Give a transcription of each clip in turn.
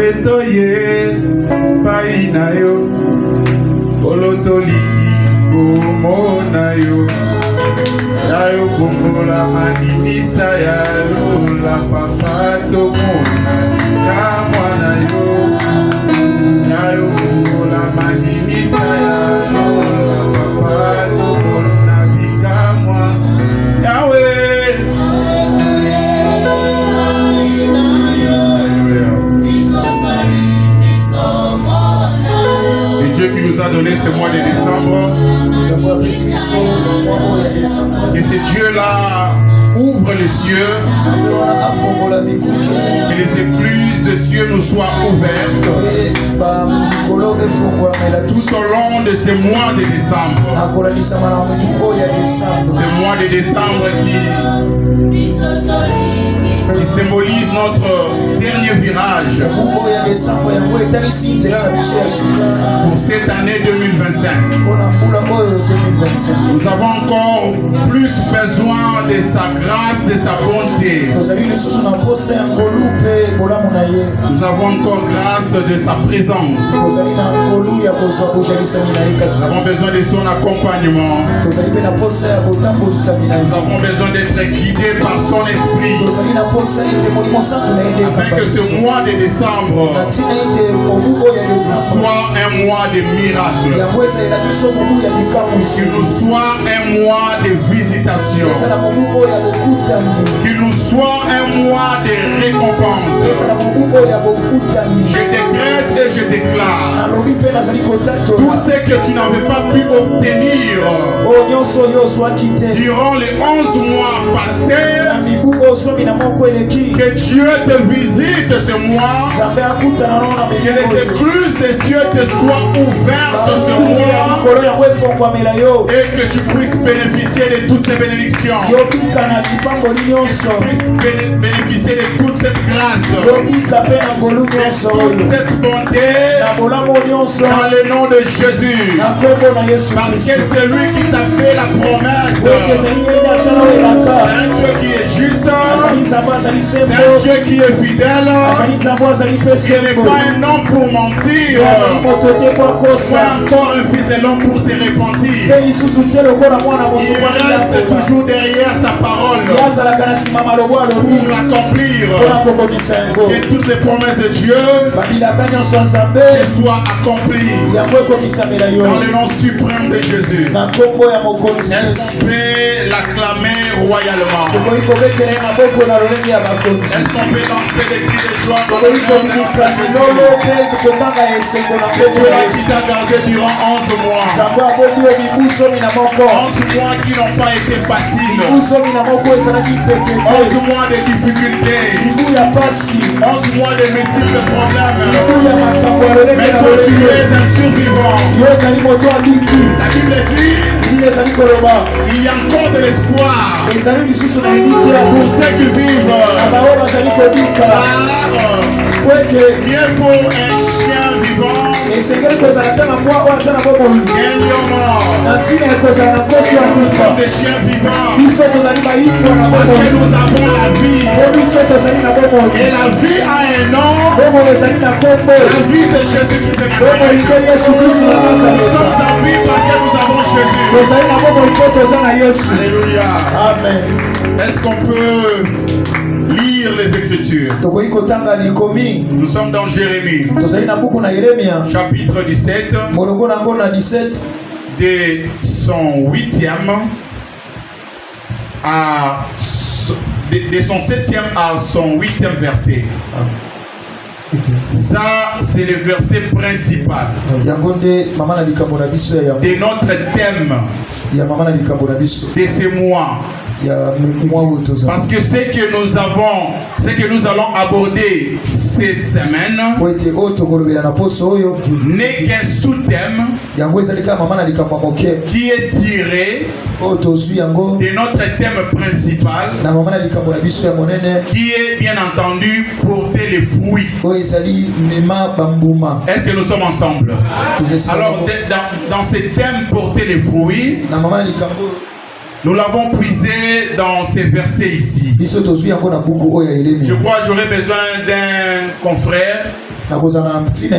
wetoye painayo olotoliki kumonayo yayo fungola maninisa ya lola papa tomona kamwanayo yayo fungola maninisa ya lola papa tomona bikamwa yawe qui nous a donné ce mois de décembre. Et ce Dieu-là ouvre les cieux. Que les écluses des cieux nous soient ouvertes. Tout au long de ce mois de décembre. Ce mois de décembre qui symbolise notre dernier virage pour cette année 2025. Nous avons encore plus besoin de sa grâce, de sa bonté. Nous avons encore grâce de sa présence. Nous avons besoin de son accompagnement. Nous avons besoin d'être guidés par son esprit. Afin que ce mois de décembre soit un mois de miracles, qu'il nous soit un mois de visitation, qu'il nous soit un mois de récompense. Je décrète et je déclare tout ce que tu n'avais pas pu obtenir durant les 11 mois passés. Que Dieu te visite ce mois. Que les écluses des cieux te soient ouvertes ce mois. Et que tu puisses bénéficier de toutes ces bénédictions. Que tu puisses bénéficier de toute cette grâce. De toute cette bonté. Dans le nom de Jésus. Parce que c'est lui qui t'a fait la promesse. C'est un Dieu qui est juste. C'est un Dieu qui est fidèle. Ce n'est pas un homme pour mentir. C'est encore un fils de l'homme pour se repentir. Il reste toujours derrière sa parole pour l'accomplir. Que toutes les promesses de Dieu soient accomplies dans le nom suprême de Jésus. Est-ce qu'on peut l'acclamer royalement? Est-ce qu'on peut lancer des cris de joie dans le nom de Jésus? Dieu qui t'a gardé durant 11 mois. 11 mois qui n'ont pas été faciles. 11 mois de difficultés. 11 mois de multiples problèmes. Mais toi tu es un survivant. La Bible dit il y a encore de l'espoir pour ceux qui vivent. Mieux vaut un chien vivant qu'un lion mort. Nous sommes des chiens vivants parce que nous avons la vie. Et la vie a un nom. La vie de Jésus-Christ est notre. Nous sommes en vie parce que nous avons Jésus. Alléluia. Amen. Est-ce qu'on peut lire les Écritures? Nous sommes dans Jérémie, chapitre 17, de son 8e à de son 7e à son 8e verset. Ça, c'est le verset principal de notre thème de ce mois. Parce que ce que nous allons aborder cette semaine n'est qu'un sous-thème qui est tiré de notre thème principal, qui est bien entendu porter les fruits. Est-ce que nous sommes ensemble? Alors, dans ce thème porter les fruits, Nous l'avons puisé dans ces versets ici. Je crois que j'aurais besoin d'un confrère qui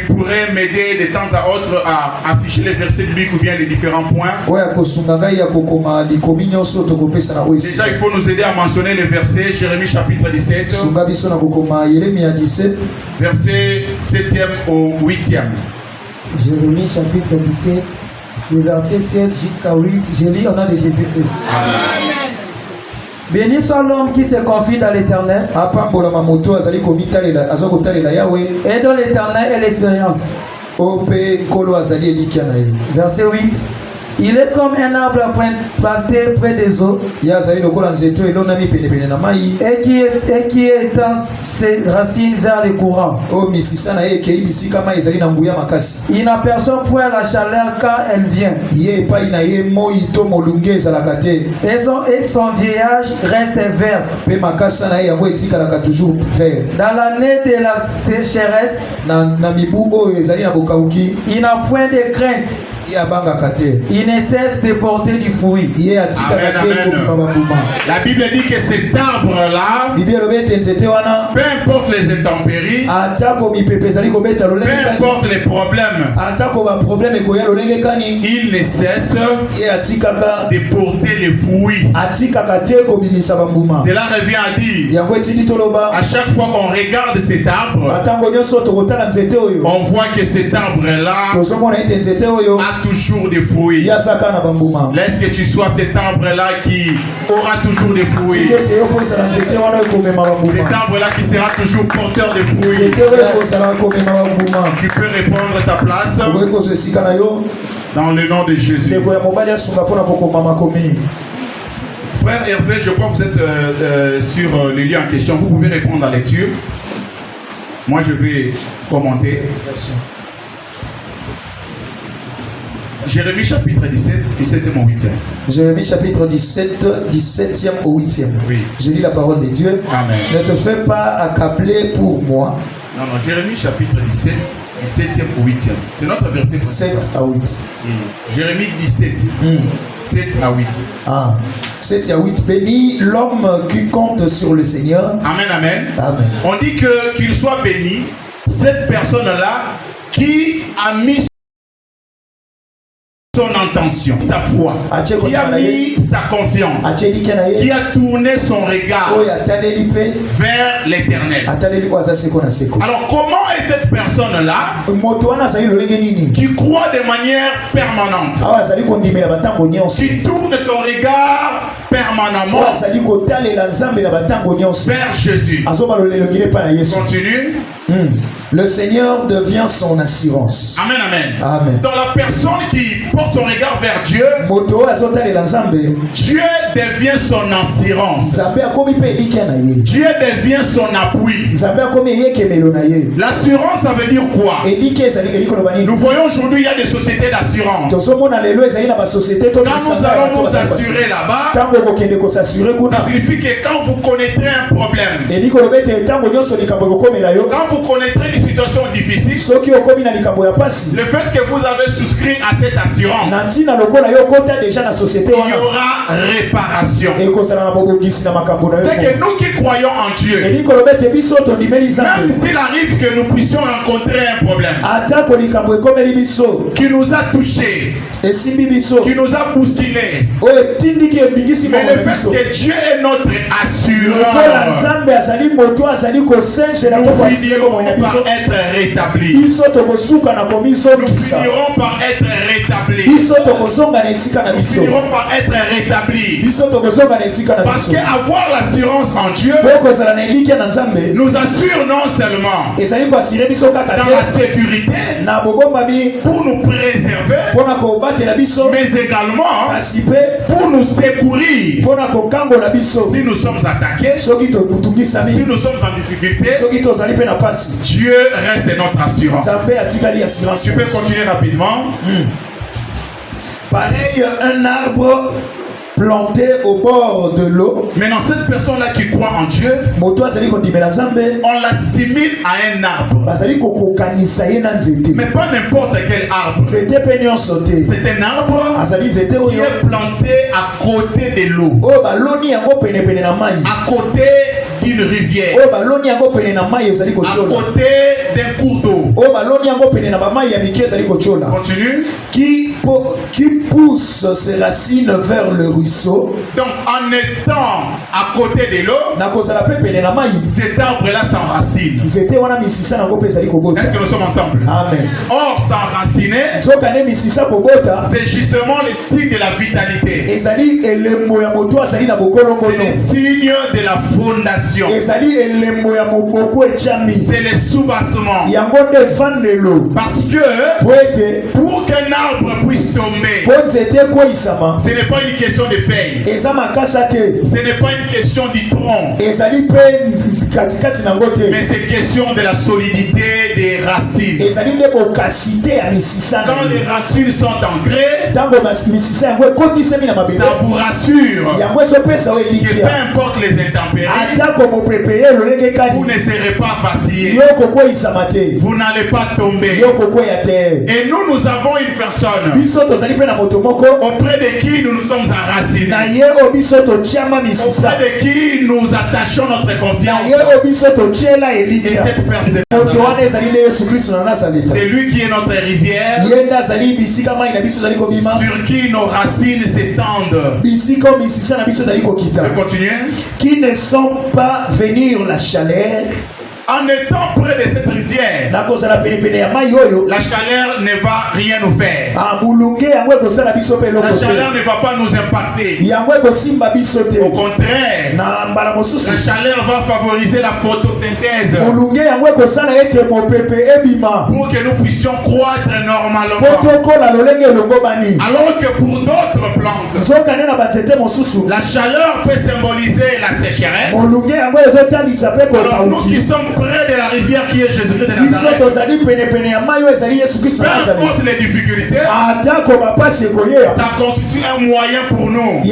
pourrait m'aider de temps à autre à afficher les versets bibliques ou bien les différents points. Déjà, il faut nous aider à mentionner les versets. Jérémie chapitre 17, verset 7e au 8e. Jérémie chapitre 17, le verset 7 jusqu'à 8. Je lis au nom de Jésus-Christ. Amen. Béni soit l'homme qui se confie dans l'Éternel et dans l'Éternel est l'expérience. Verset 8. Il est comme un arbre planté près des eaux et qui étend ses racines vers les courants. Il n'aperçoit point la chaleur quand elle vient. Et son vieillage reste vert. Dans l'année de la sécheresse, il n'a point de crainte. Il ne cesse de porter du fruit. Amen, amen. La Bible dit que cet arbre-là, peu importe les intempéries, peu importe les problèmes, il ne cesse de porter les fruits. Cela revient à dire, à chaque fois qu'on regarde cet arbre, on voit que cet arbre-là a toujours des fruits. Laisse que tu sois cet arbre-là qui aura toujours des fruits. Cet arbre-là qui sera toujours porteur de fruits. Tu peux reprendre ta place dans le nom de Jésus. Frère Hervé, je crois que vous êtes sur le lieu en question. Vous pouvez répondre à la lecture. Moi, je vais commenter. Jérémie chapitre 17, 17e au 8e. Jérémie chapitre 17, 17e au 8e. Oui. Je lis la parole de Dieu. Amen. Ne te fais pas accabler pour moi. Non, Jérémie chapitre 17, 17e au 8e. C'est notre verset. 7 à 8. Jérémie 17, 7 à 8. 7 à 8. Bénis l'homme qui compte sur le Seigneur. Amen, amen. Amen. On dit qu'il soit béni, cette personne-là qui a mis son intention, sa foi, qui a mis sa confiance, qui a tourné son regard vers l'Éternel. Alors comment est cette personne-là qui croit de manière permanente, qui tourne son regard permanemment vers Jésus? Continue. Le Seigneur devient son assurance. Amen, amen. Amen. Dans la personne qui porte son regard vers Dieu, Dieu devient son assurance. Dieu devient son appui. L'assurance, ça veut dire quoi? Nous voyons aujourd'hui, il y a des sociétés d'assurance. Quand nous allons nous assurer là-bas, ça signifie que quand vous connaîtrez un problème, quand vous connaîtrez une situation difficile, le fait que vous avez souscrit à cette assurance, il y aura réparation. C'est que nous qui croyons en Dieu, même s'il arrive que nous puissions rencontrer un problème qui nous a touchés, qui nous a bousculés, mais le fait que Dieu est notre assureur, nous finirons par être rétablis. Nous finirons par être rétablis. Nous finirons par être rétablis. Parce qu'avoir l'assurance en Dieu nous assure non seulement dans la sécurité pour nous préserver, mais également pour nous secourir si nous sommes attaqués, si nous sommes en difficulté. Dieu reste notre assurance. Tu peux continuer rapidement. Pareil un arbre planté au bord de l'eau. Maintenant, cette personne-là qui croit en Dieu, on l'assimile à un arbre. Mais pas n'importe quel arbre. C'est un arbre qui est planté à côté de l'eau, à côté d'une rivière, à côté d'un cours d'eau. Continue. Qui pousse ses racines vers le ruisseau. Donc en étant à côté de l'eau, cet arbre-là s'enracine. Est-ce que nous sommes ensemble? Amen. Or, s'enraciner, c'est justement le signe de la vitalité. C'est le signe de la fondation. C'est le soubassement. Parce que pour qu'un arbre puisse tomber, ce n'est pas une question de feuilles, ce n'est pas une question du tronc, mais c'est question de la solidité des racines. Quand les racines sont ancrées, ça vous rassure que peu importe les intempéries, vous ne serez pas vacillés, vous n'allez pas tomber. Et nous avons une personne auprès de qui nous nous sommes enracinés, auprès de qui nous attachons notre confiance. Et cette personne, c'est lui qui est notre rivière, sur qui nos racines s'étendent. Je continue. Qui ne sent pas venir la chaleur. En étant près de cette rivière, la chaleur ne va rien nous faire. La chaleur ne va pas nous impacter. Au contraire, la chaleur va favoriser la photosynthèse pour que nous puissions croître normalement. Alors que pour d'autres plantes, la chaleur peut symboliser la sécheresse. Alors nous qui sommes près de la rivière qui est Jésus-Christ de Nazareth, peu importe les difficultés, ça constitue un moyen pour nous de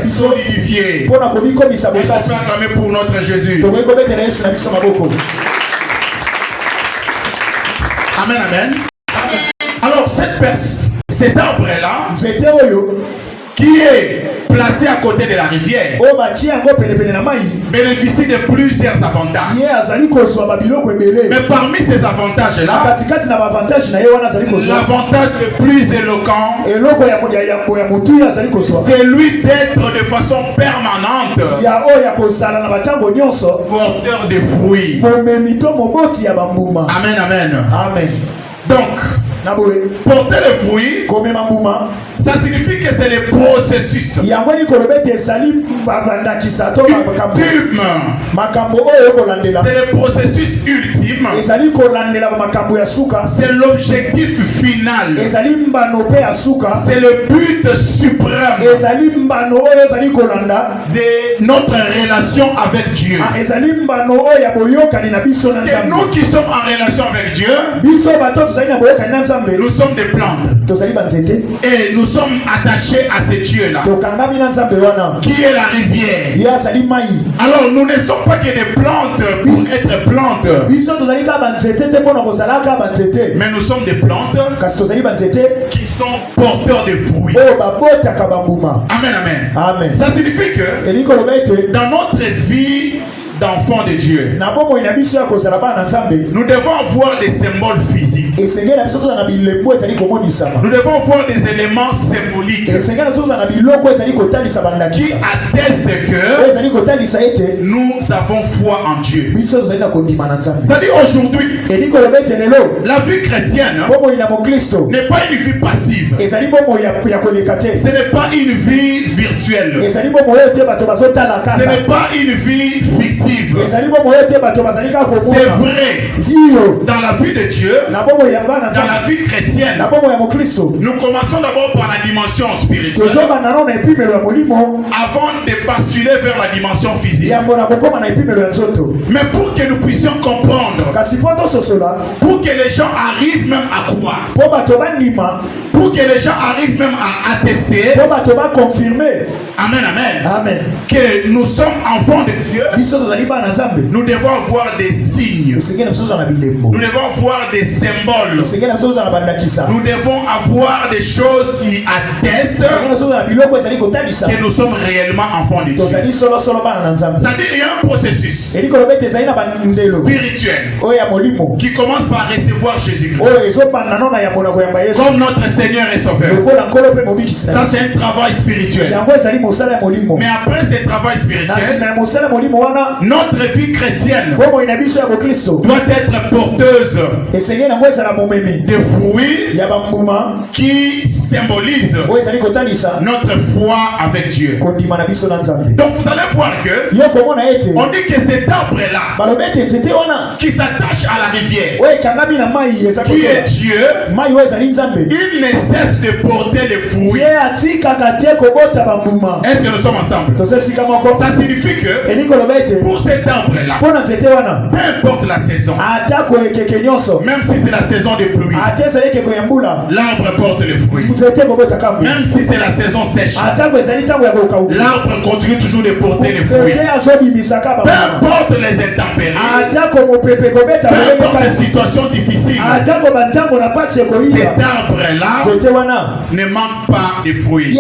solidifier. Et pour acclamer pour notre Jésus. Amen, amen. Alors cet arbre-là qui est placé à côté de la rivière bénéficie de plusieurs avantages. Mais parmi ces avantages-là, l'avantage le plus éloquent, c'est lui d'être de façon permanente porteur de fruits. Amen, amen. Donc, porter les fruits, ça signifie que c'est le processus ultime. C'est le processus ultime. C'est l'objectif final. C'est le but suprême de notre relation avec Dieu. Et nous qui sommes en relation avec Dieu, nous sommes des plantes. Et nous sommes attachés à ce Dieu-là, qui est la rivière. Alors nous ne sommes pas que des plantes pour être plantes, mais nous sommes des plantes qui sont porteurs de fruits. Amen, amen. Ça signifie que dans notre vie d'enfants de Dieu, nous devons avoir des symboles physiques. Nous devons voir des éléments symboliques qui attestent que nous avons foi en Dieu. C'est-à-dire aujourd'hui, la vie chrétienne n'est pas une vie passive. Ce n'est pas une vie virtuelle. Ce n'est pas une vie fictive. C'est vrai, dans la vie de Dieu, dans la vie chrétienne, nous commençons d'abord par la dimension spirituelle avant de basculer vers la dimension physique. Mais pour que nous puissions comprendre, pour que les gens arrivent même à croire, pour Pour que les gens arrivent même à attester. Amen, amen. Amen. Que nous sommes enfants de Dieu. Nous devons avoir des signes. Nous devons avoir des symboles. Nous devons avoir des choses qui attestent que nous sommes réellement enfants de Dieu. C'est-à-dire il y a un processus spirituel qui commence par recevoir Jésus-Christ comme notre Seigneur et Sauveur. Ça c'est un travail spirituel. Mais après ce travail spirituel, notre vie chrétienne doit être porteuse de fruits qui symbolisent notre foi avec Dieu. Donc vous allez voir que on dit que cet arbre-là qui s'attache à la rivière, qui est Dieu, il ne cesse de porter les fruits. Est-ce que nous sommes ensemble? Ça signifie que pour cet arbre-là, peu importe la saison, même si c'est la saison des pluies, l'arbre porte les fruits. Même si c'est la saison sèche, l'arbre continue toujours de porter les fruits. Peu importe les intempéries, peu importe les situations difficiles, cet arbre-là ne manque pas de fruits.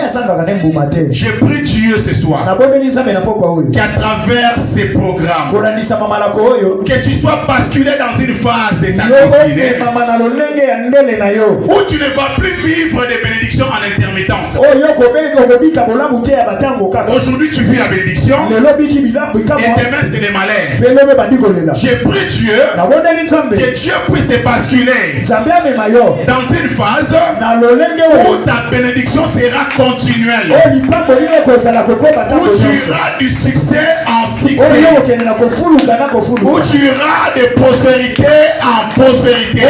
Je prie Dieu ce soir qu'à travers ces programmes, que tu sois basculé dans une phase de ta destinée où tu ne vas plus vivre des bénédictions en intermittence. Aujourd'hui tu vis la bénédiction et demain c'est les malheurs. Je prie Dieu que Dieu puisse te basculer dans une phase où ta bénédiction sera continuelle, où tu auras du succès en succès, où tu auras de prospérité en prospérité.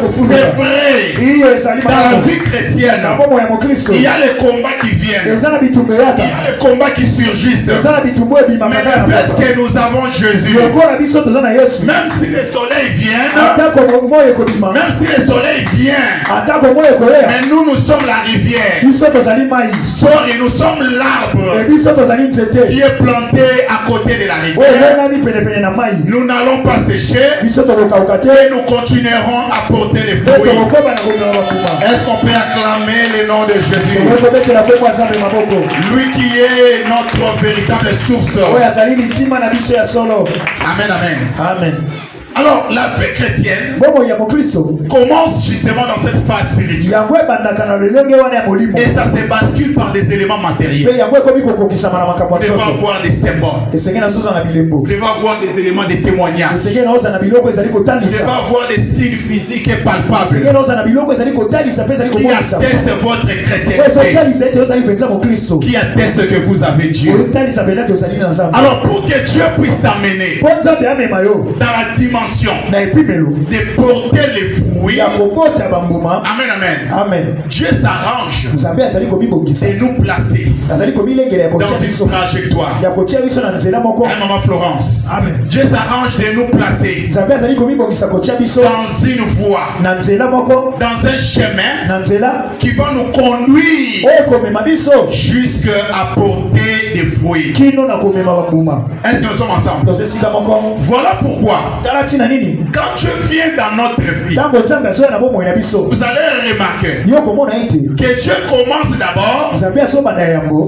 C'est vrai, dans la vie chrétienne, il y a les combats qui viennent, il y a les combats qui surgissent, mais parce que nous avons Jésus, même si le soleil vient, même si le soleil vient, mais nous sommes la rivière. Sors et nous sommes l'arbre qui est planté à côté de la rivière. Nous n'allons pas sécher et nous continuerons à porter les fruits. Est-ce qu'on peut acclamer le nom de Jésus? Lui qui est notre véritable source. Amen, amen. Amen. Alors, la vie chrétienne commence justement dans cette phase spirituelle. Et ça se bascule par des éléments matériels. Vous devez avoir des symboles. Vous devez avoir des éléments de témoignage. Vous devez avoir des signes physiques et palpables qui attestent votre chrétienté, qui attestent que vous avez Dieu. Alors, pour que Dieu puisse t'amener dans la dimension de porter les fruits, amen, amen, amen, Dieu s'arrange et nous placer dans une trajectoire. Maman Florence, amen. Dieu s'arrange de nous placer dans une voie, dans un chemin qui va nous conduire jusqu'à porter des fruits. Est-ce que nous sommes ensemble? Voilà pourquoi quand Dieu vient dans notre vie, vous allez remarquer que Dieu commence d'abord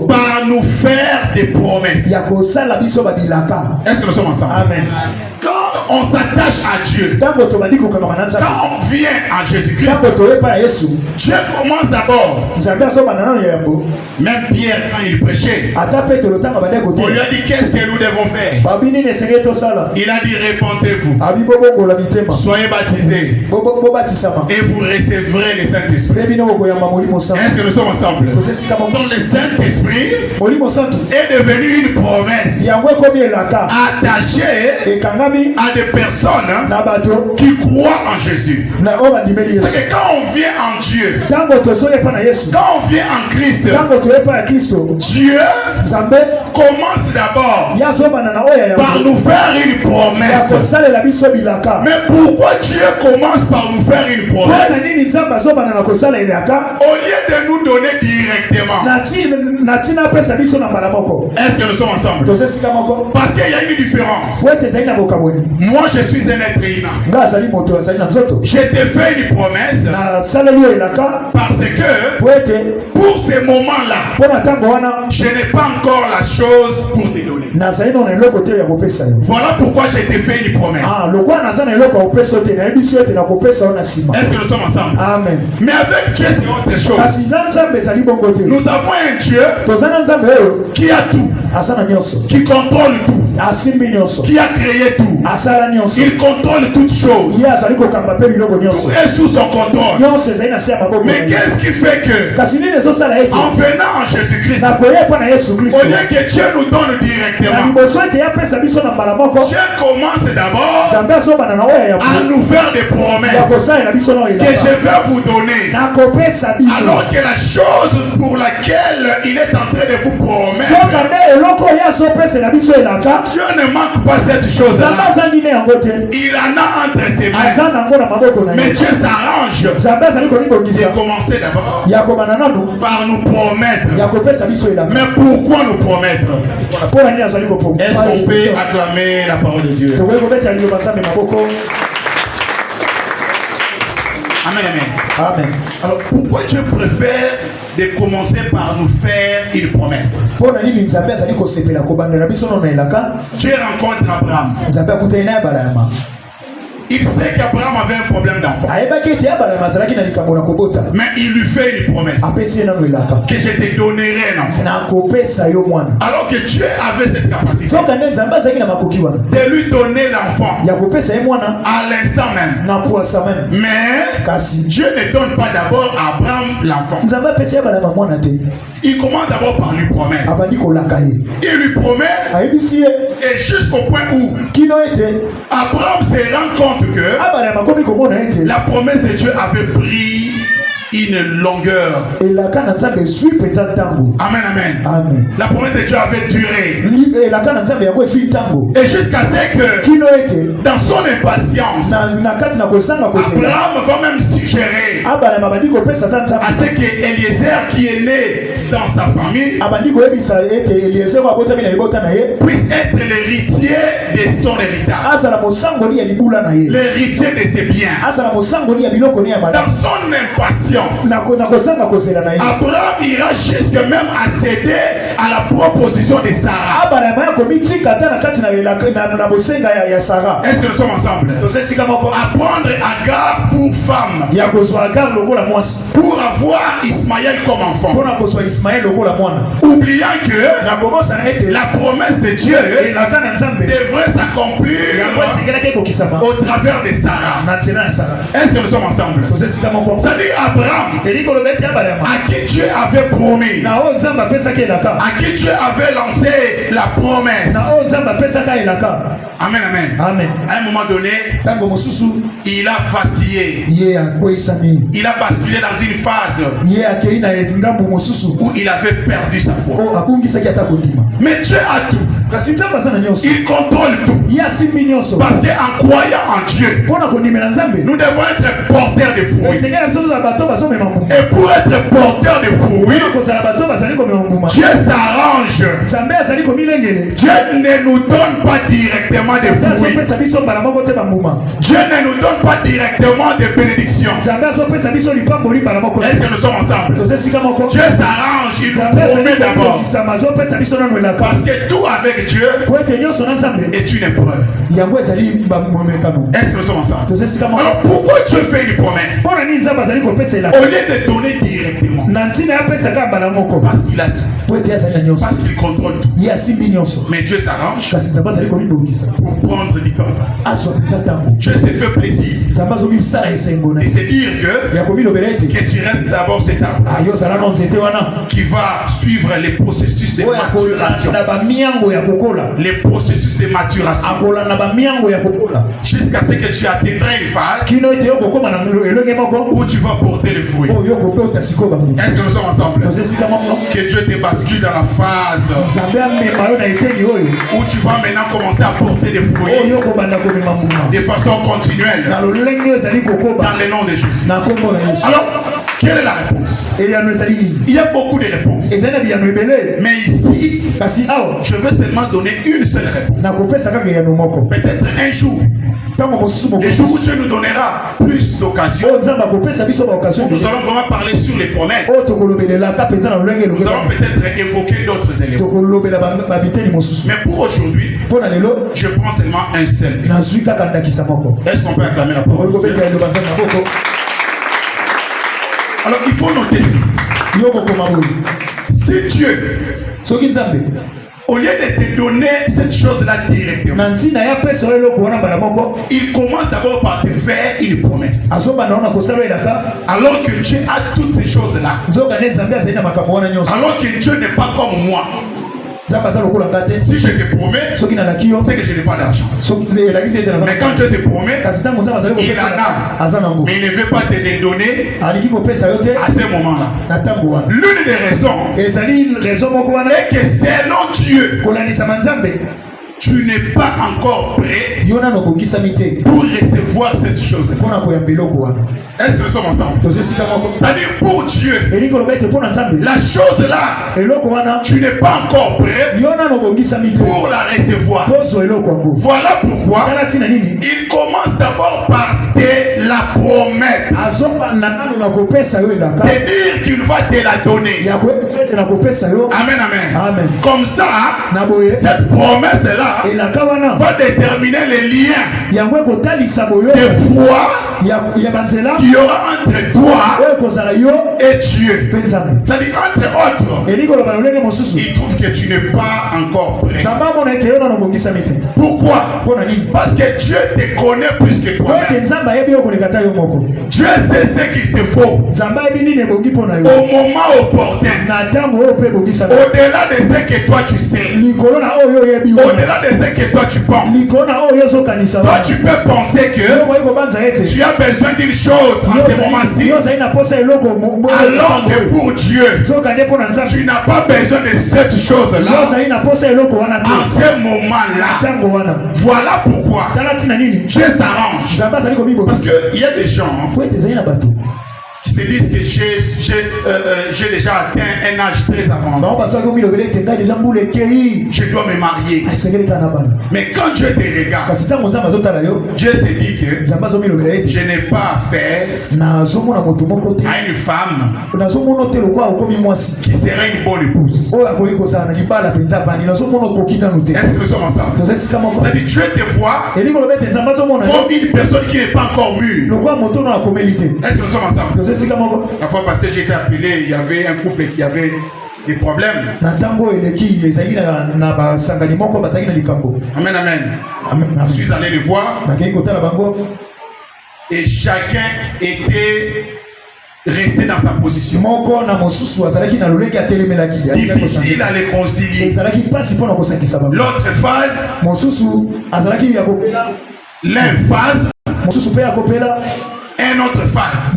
par nous faire des promesses. Est-ce que nous sommes ensemble? Amen. Quand on s'attache à Dieu, quand on vient à Jésus-Christ, Dieu commence d'abord. Même Pierre, quand il prêchait, on lui a dit qu'est-ce que nous devons faire. Il a dit répentez-vous, soyez baptisés et vous recevrez le Saint-Esprit. Est-ce que nous sommes ensemble? Donc le Saint-Esprit est devenu une promesse attachée à des personnes qui croient en Jésus. C'est que quand on vient en Dieu, quand on vient en Christ, Dieu commence d'abord par nous faire une promesse. Mais pourquoi Dieu commence par nous faire une promesse au lieu de nous donner directement? Est-ce que nous sommes ensemble? Parce qu'il y a une différence. Moi je suis un être humain. Je t'ai fait une promesse parce que pour ces moments-là, je n'ai pas encore la chose pour te donner. Voilà pourquoi je t'ai fait une promesse. Est-ce que nous sommes ensemble? Amen. Mais avec Dieu c'est autre chose. Nous avons un Dieu qui a tout, qui contrôle tout, qui a créé tout. Il contrôle toutes choses. Tout est sous son contrôle. Mais qu'est-ce qui fait que en venant en Jésus-Christ, au lieu que Dieu nous donne directement, Dieu commence d'abord à nous faire des promesses que je vais vous donner, alors que la chose pour laquelle il est en train de vous promettre, Dieu ne manque pas cette chose-là. Il en a entre ses mains. Mais Dieu s'arrange de commencer d'abord par nous promettre. Mais pourquoi nous promettre? Est-ce qu'on peut acclamer la parole de Dieu? Amen, amen. Amen. Alors pourquoi Dieu préfère de commencer par nous faire une promesse? Dieu rencontre Abraham. Il sait qu'Abraham avait un problème d'enfant. Mais il lui fait une promesse que je te donnerai un enfant. Alors que Dieu avait cette capacité de lui donner l'enfant à l'instant même. Mais Dieu ne donne pas d'abord à Abraham l'enfant. Il commence d'abord par lui promettre. Il lui promet, et jusqu'au point où Abraham se rend compte que la promesse de Dieu avait pris une longueur. Amen, amen. La promesse de Dieu avait duré. Et jusqu'à ce que, dans son impatience, Abraham va même suggérer à ce que Eliezer, qui est né dans sa famille, puisse être l'héritier de son héritage, l'héritier de ses biens. Dans son impatience, Abraham ira jusque même à céder à la proposition de Sarah. Est-ce que nous sommes ensemble? Apprendre Agar pour femme, pour avoir Ismaël comme enfant, oubliant que la promesse de Dieu devrait s'accomplir au travers de Sarah. Est-ce que nous sommes ensemble? C'est-à-dire Abraham, à qui Dieu avait promis, à qui Dieu avait lancé la promesse. Amen, amen. À un moment donné, il a vacillé. Il a basculé dans une phase où il avait perdu sa foi. Mais Dieu a tout. Il contrôle tout. Parce qu'en croyant en Dieu, nous devons être porteurs de fruits. Et pour être porteur de fruits, Dieu s'arrange. Dieu ne nous donne pas directement des fruits. Dieu ne nous donne pas directement des bénédictions. Est-ce que nous sommes ensemble? Dieu s'arrange, il nous promet d'abord. Parce que tout avec Dieu est une épreuve. Est-ce que nous sommes ensemble? Alors pourquoi Dieu fait une promesse au lieu de donner directement? Parce qu'il a tout. Parce qu'il contrôle tout. Mais Dieu s'arrange pour prendre du temps. Dieu se fait plaisir de se dire que tu restes d'abord cet arbre qui va suivre les processus processus de maturation. Les processus de maturation. Jusqu'à ce que tu atteindras une phase où tu vas porter le fruit. Est-ce que nous sommes ensemble? Que Dieu te bascule dans la phase où tu vas maintenant commencer à porter des fruits de façon continuelle dans le nom de Jésus. Alors, quelle est la réponse? Il y a beaucoup de réponses. Mais ici, je veux seulement donner une seule réponse. Peut-être un jour, le jour où Dieu nous donnera plus d'occasions, nous allons vraiment parler sur les promesses. Nous allons peut-être évoquer d'autres éléments. Mais pour aujourd'hui, je prends seulement un seul. Est-ce qu'on peut acclamer la parole? Alors il faut noter ceci. Si Dieu, au lieu de te donner cette chose-là directement, il commence d'abord par te faire une promesse. Alors que Dieu a toutes ces choses-là. Alors que Dieu n'est pas comme moi. Si je te promets, c'est que je n'ai pas d'argent. Mais quand Dieu te promet, il en a. Mais il ne veut pas te donner à ce moment-là. L'une des raisons est que selon Dieu, tu n'es pas encore prêt pour recevoir cette chose. Est-ce que nous sommes ensemble? C'est-à-dire pour Dieu, la chose là, tu n'es pas encore prêt pour la recevoir. Voilà pourquoi il commence d'abord par te la promettre. C'est-à-dire qu'il va te la donner. Amen, amen. Comme ça, cette promesse-là va déterminer les liens de foi qu'il y aura entre toi et Dieu. C'est-à-dire entre autres, il trouve que tu n'es pas encore prêt. Pourquoi? Parce que Dieu te connaît plus que toi-même. Dieu sait ce qu'il te faut au moment opportun, au-delà de ce que toi tu sais, au-delà de ce que toi tu penses. Toi tu peux penser que tu as besoin d'une chose en ce moment-ci, alors que pour Dieu tu n'as pas besoin de cette chose-là en ce moment-là. Voilà pourquoi Dieu s'arrange. Parce qu'il y a des gens qui se disent que j'ai déjà atteint un âge très avancé. Je dois me marier. Mais quand Dieu te regarde, Dieu se dit que je n'ai pas affaire à une femme qui serait une bonne épouse. Est-ce que nous sommes ensemble? C'est-à-dire Dieu te voit comme une personne qui n'est pas encore mûre. Est-ce que nous sommes ensemble? La fois passée, j'ai été appelé, il y avait un couple qui avait des problèmes. Amen, amen. Je suis allé les voir. Et chacun était resté dans sa position. Difficile à les concilier. L'autre phase, l'emphase, un autre phase.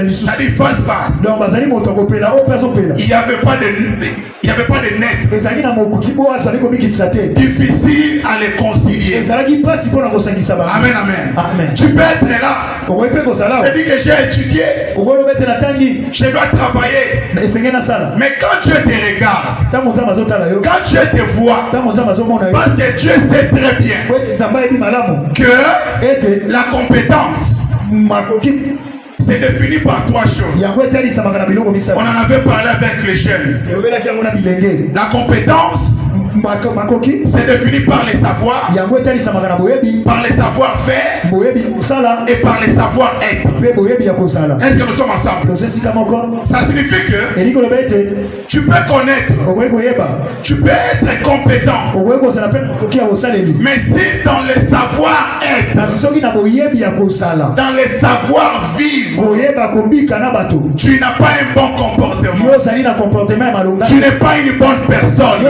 C'est-à-dire phase. Il n'y avait pas de net. Difficile à les concilier. Amen, amen. Tu peux être là. Je dis que j'ai étudié. Je dois travailler. Mais quand Dieu te regarde, quand Dieu te voit, parce que Dieu sait très bien que la compétence c'est défini par trois choses. On en avait parlé avec les jeunes. La compétence, c'est défini par les savoirs, par les savoir-faire et par les savoir-être. Est-ce que nous sommes ensemble? Ça signifie que tu peux connaître, tu peux être compétent, mais si dans le savoir-être dans les savoir-vivre, tu n'as pas un bon comportement. Tu n'es pas une bonne personne.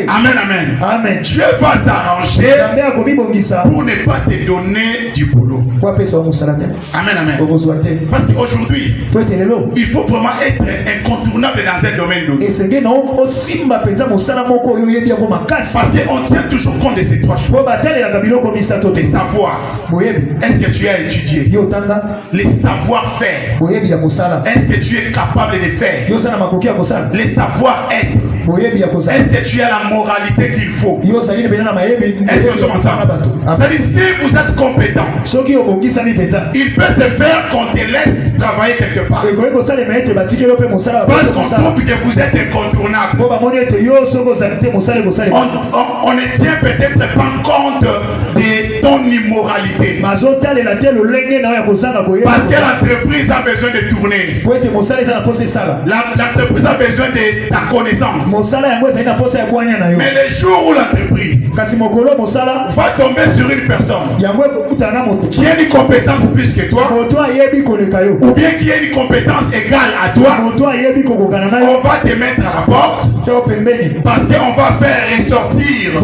Amen, amen. Amen. Dieu va s'arranger pour ne pas te donner du boulot. Amen, amen. Parce qu'aujourd'hui, il faut vraiment être incontournable dans un domaine donné. Parce qu'on tient toujours compte de ces trois choses. Les savoirs. Est-ce que tu as étudié? Les savoir-faire. Est-ce que tu es capable de faire? Les savoir-être. Est-ce que tu as la moralité qu'il faut? Est-ce que nous sommes ensemble? C'est-à-dire, si vous êtes compétent, il peut se faire qu'on te laisse travailler quelque part. Parce qu'on trouve que vous êtes incontournable. On ne tient peut-être pas compte de ton immoralité. Parce que l'entreprise a besoin de tourner. L'entreprise a besoin de ta connaissance. Mais le jour où l'entreprise va tomber sur une personne qui a une compétence plus que toi, ou bien qui a une compétence égale à toi, on va te mettre à la porte parce qu'on va faire ressortir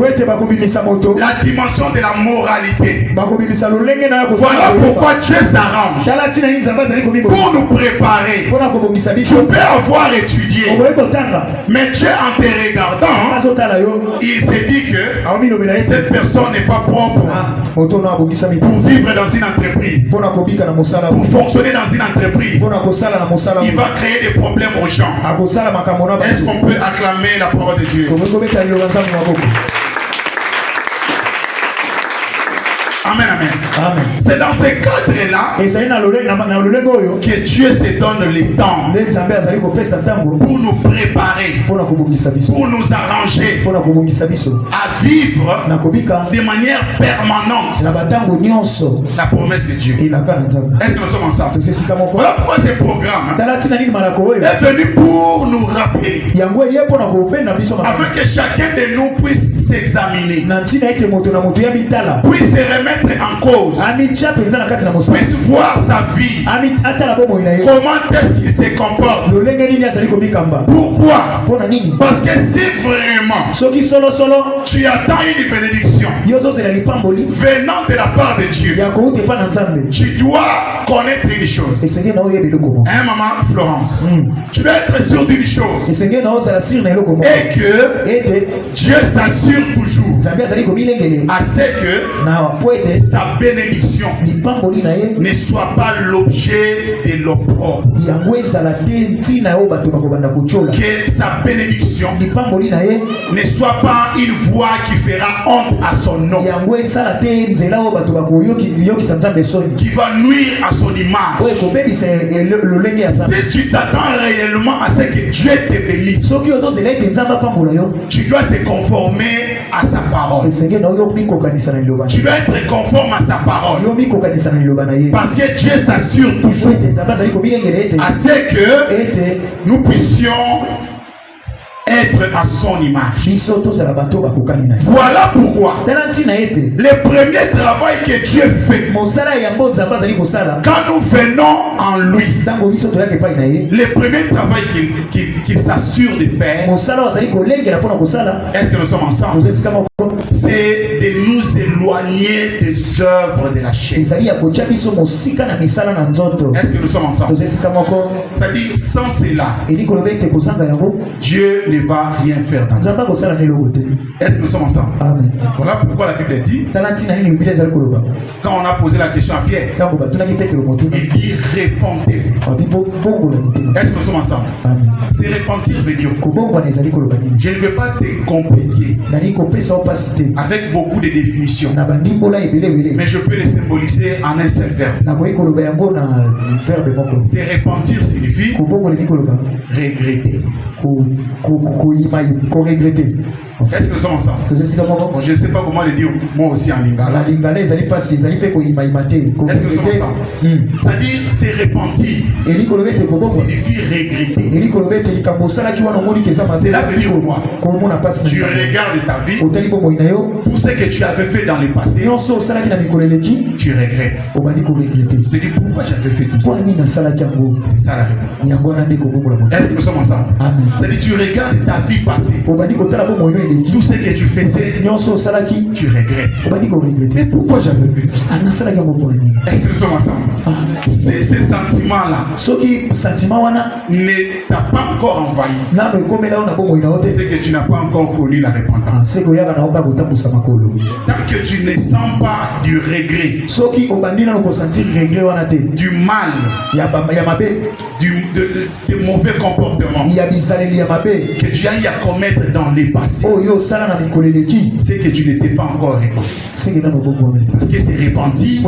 la dimension de la moralité. Voilà pourquoi Dieu s'arrange pour nous préparer. Tu peux avoir étudié, mais Dieu en te regardant, il s'est dit que cette personne n'est pas propre pour vivre dans une entreprise, pour fonctionner dans une entreprise. Il va créer des problèmes aux gens. Est-ce qu'on peut acclamer la parole de Dieu? Amen, amen. Amen. C'est dans ce cadre-là que Dieu se donne le temps pour nous préparer, pour nous arranger à vivre de manière permanente la promesse de Dieu. Est-ce que nous sommes ensemble? Voilà pourquoi ce programme est venu pour nous rappeler, afin que chacun de nous puisse s'examiner, puisse se remettre en cause, puisse voir sa vie, comment est-ce qu'il se comporte. Pourquoi? Parce que si vraiment tu attends une bénédiction venant de la part de Dieu, tu dois connaître une chose. Hein, maman Florence? Tu dois être sûr d'une chose, et que Dieu s'assure toujours à ce que sa bénédiction ne soit pas l'objet de l'opprobre. Que sa bénédiction ne soit pas une voix qui fera honte à son nom, qui va nuire à son image. Si tu t'attends réellement à ce que Dieu te bénisse, tu dois te conformer à sa parole. Tu dois être conforme à sa parole. Parce que Dieu s'assure toujours à ce que nous puissions être à son image. Voilà pourquoi le premier travail que Dieu fait quand nous venons en lui, le premier travail qu'il s'assure de faire, est-ce que nous sommes ensemble? C'est de nous éloigner des œuvres de la chair. Est-ce que nous sommes ensemble? C'est-à-dire, sans cela, Dieu ne va rien faire dans nous. Est-ce que nous sommes ensemble? Amen. Voilà pourquoi la Bible dit, quand on a posé la question à Pierre, il dit répentez-vous. Est-ce que nous sommes ensemble? Amen. C'est repentir veut dire, je ne veux pas te compliquer avec beaucoup de définitions, mais je peux les symboliser en un seul verbe. C'est repentir signifie regretter. Est-ce que nous sommes ensemble? Bon, je ne sais pas comment le dire, moi aussi en lingala. Est-ce que nous sommes ensemble? C'est-à-dire, c'est repentir. Signifie regretter. Cela veut dire moi. Tu regardes ta vie, tout ce que tu avais fait dans le passé, tu regrettes. Tu te dis pourquoi j'avais fait tout ça? C'est ça la réponse. Est-ce que nous sommes ensemble? C'est-à-dire, tu regardes ta vie passée. Tout ce que tu faisais, tu regrettes. Mais pourquoi j'avais fait tout ça? Est-ce que nous sommes ensemble? Ces sentiments-là ne t'a pas encore envahi. C'est que tu n'as pas encore connu la repentance. Tant que tu ne sens pas du regret, du mal, de mauvais comportements que tu as eu à commettre dans les passés, c'est que tu n'étais pas encore repenti. Parce que c'est repentir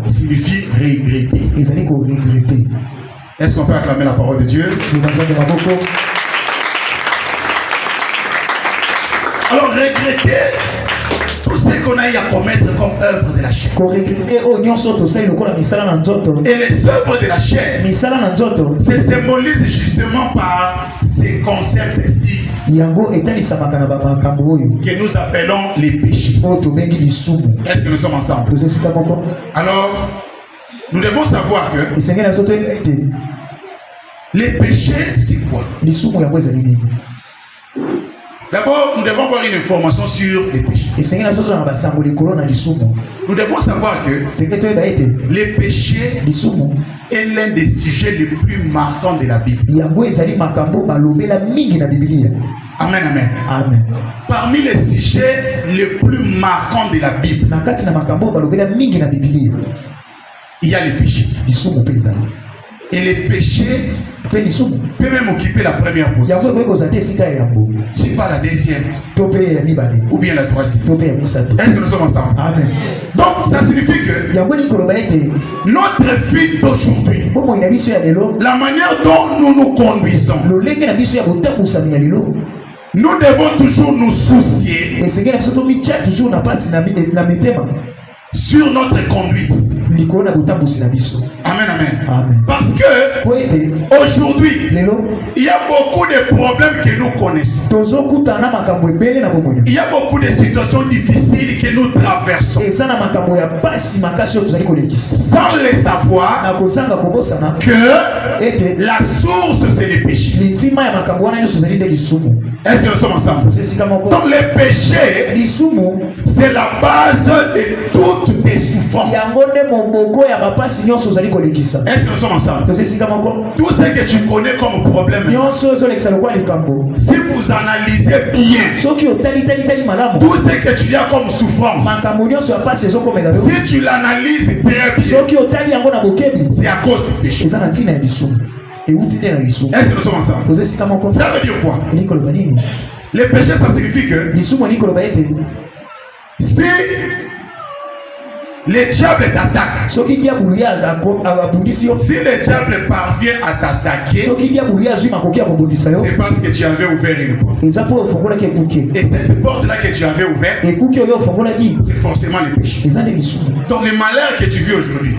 signifie regretter. Est-ce qu'on peut acclamer la parole de Dieu? Alors regretter tout ce qu'on a eu à commettre comme œuvre de la chair. Et les œuvres de la chair se symbolisent justement par ces concepts-ci que nous appelons les péchés. Est-ce que nous sommes ensemble? Alors, nous devons savoir que les péchés, c'est quoi? D'abord, nous devons avoir une information sur les péchés. Nous devons savoir que les péchés est l'un des sujets les plus marquants de la Bible. Amen, amen. Amen. Parmi les sujets les plus marquants de la Bible, il y a les péchés. Et les péchés peut même occuper la première position. Si pas la deuxième, ou bien la troisième. Est-ce que nous sommes ensemble? Amen. Donc ça signifie que notre vie d'aujourd'hui, la manière dont nous nous conduisons, nous devons toujours nous soucier sur notre conduite. Amen, amen. Amen. Parce que aujourd'hui, il y a beaucoup de problèmes que nous connaissons. Il y a beaucoup de situations difficiles que nous traversons. Sans le savoir que la source c'est le péché. Est-ce que nous sommes ensemble? Donc le péché, c'est la base de toutes tes souffrances. Est-ce que nous sommes ensemble? Tout ce que tu connais comme problème, si vous analysez bien tout ce que tu as comme souffrance, si tu l'analyses très bien, c'est à cause du péché. Est-ce que nous sommes ensemble? Ça veut dire quoi? Le péché, ça signifie que si le diable t'attaque, si le diable parvient à t'attaquer, c'est parce que tu avais ouvert une porte. Et cette porte-là que tu avais ouverte, c'est forcément le péché. Donc le malheur que tu vis aujourd'hui,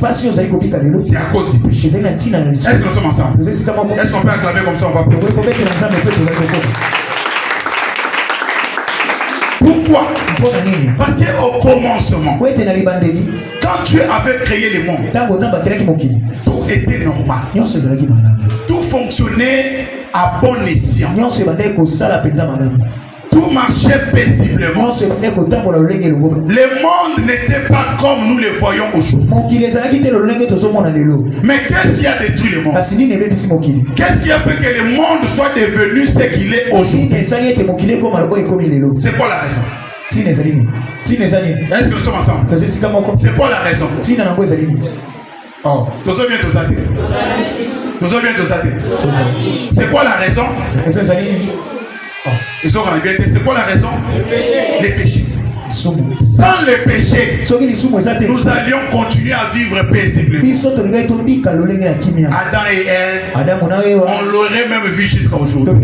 c'est à cause du péché. Est-ce que nous sommes ensemble? Est-ce qu'on peut acclamer comme ça? On va pourquoi? Parce qu'au commencement, quand Dieu avait créé le monde, tout était normal. Tout fonctionnait à bon escient. Tout marchait paisiblement. Le monde n'était pas comme nous le voyons aujourd'hui. Mais qu'est-ce qui a détruit le monde? Qu'est-ce qui a fait que le monde soit devenu ce qu'il est aujourd'hui? C'est quoi la raison? Est-ce que nous sommes ensemble? C'est quoi la raison? Oh, c'est quoi la raison? C'est quoi la raison? Les péchés. Sans le péché, nous allions continuer à vivre paisiblement. Adam et Ève, on l'aurait même vu jusqu'à aujourd'hui.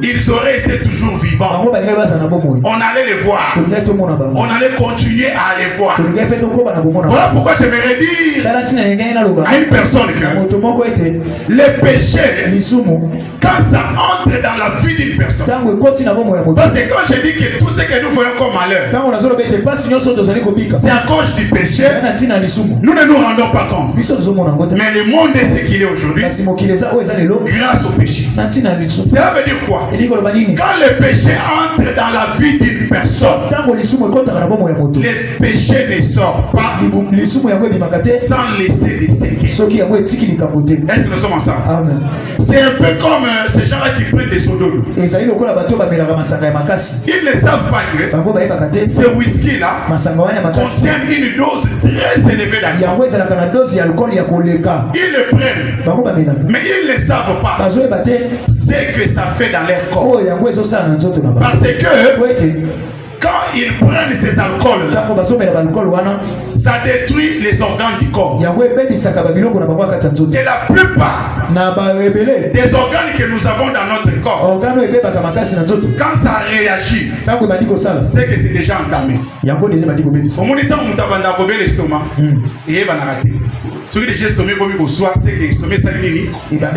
Ils auraient été toujours vivants. On allait les voir. On allait continuer à les voir. Voilà pourquoi j'aimerais dire à une personne que le péché, quand ça entre dans la vie d'une personne, parce que quand je dis que tout ce que nous voyons comme malheur, c'est à cause du péché, nous ne nous rendons pas compte. Mais le monde est ce qu'il est aujourd'hui grâce au péché. Cela veut dire quoi? Quand le péché entre dans la vie d'une personne, le péché ne sort pas sans laisser des séquelles. Est-ce que nous sommes ensemble? C'est un peu comme ces gens-là qui prennent des sodos. Ils ne savent pas que ce whisky-là contient une dose très élevée d'alcool. Ils le prennent, mais ils ne savent pas ce que ça fait dans leur corps. Parce que quand ils prennent ces alcools-là, ça détruit les organes du corps. Et la plupart des organes que nous avons dans notre corps, quand ça réagit, c'est que c'est déjà entamé. Au moment où on a l'estomac, et il va arrêter. Ce qui est déjà estomac, comme il soit, c'est que l'estomac, ça n'est pas.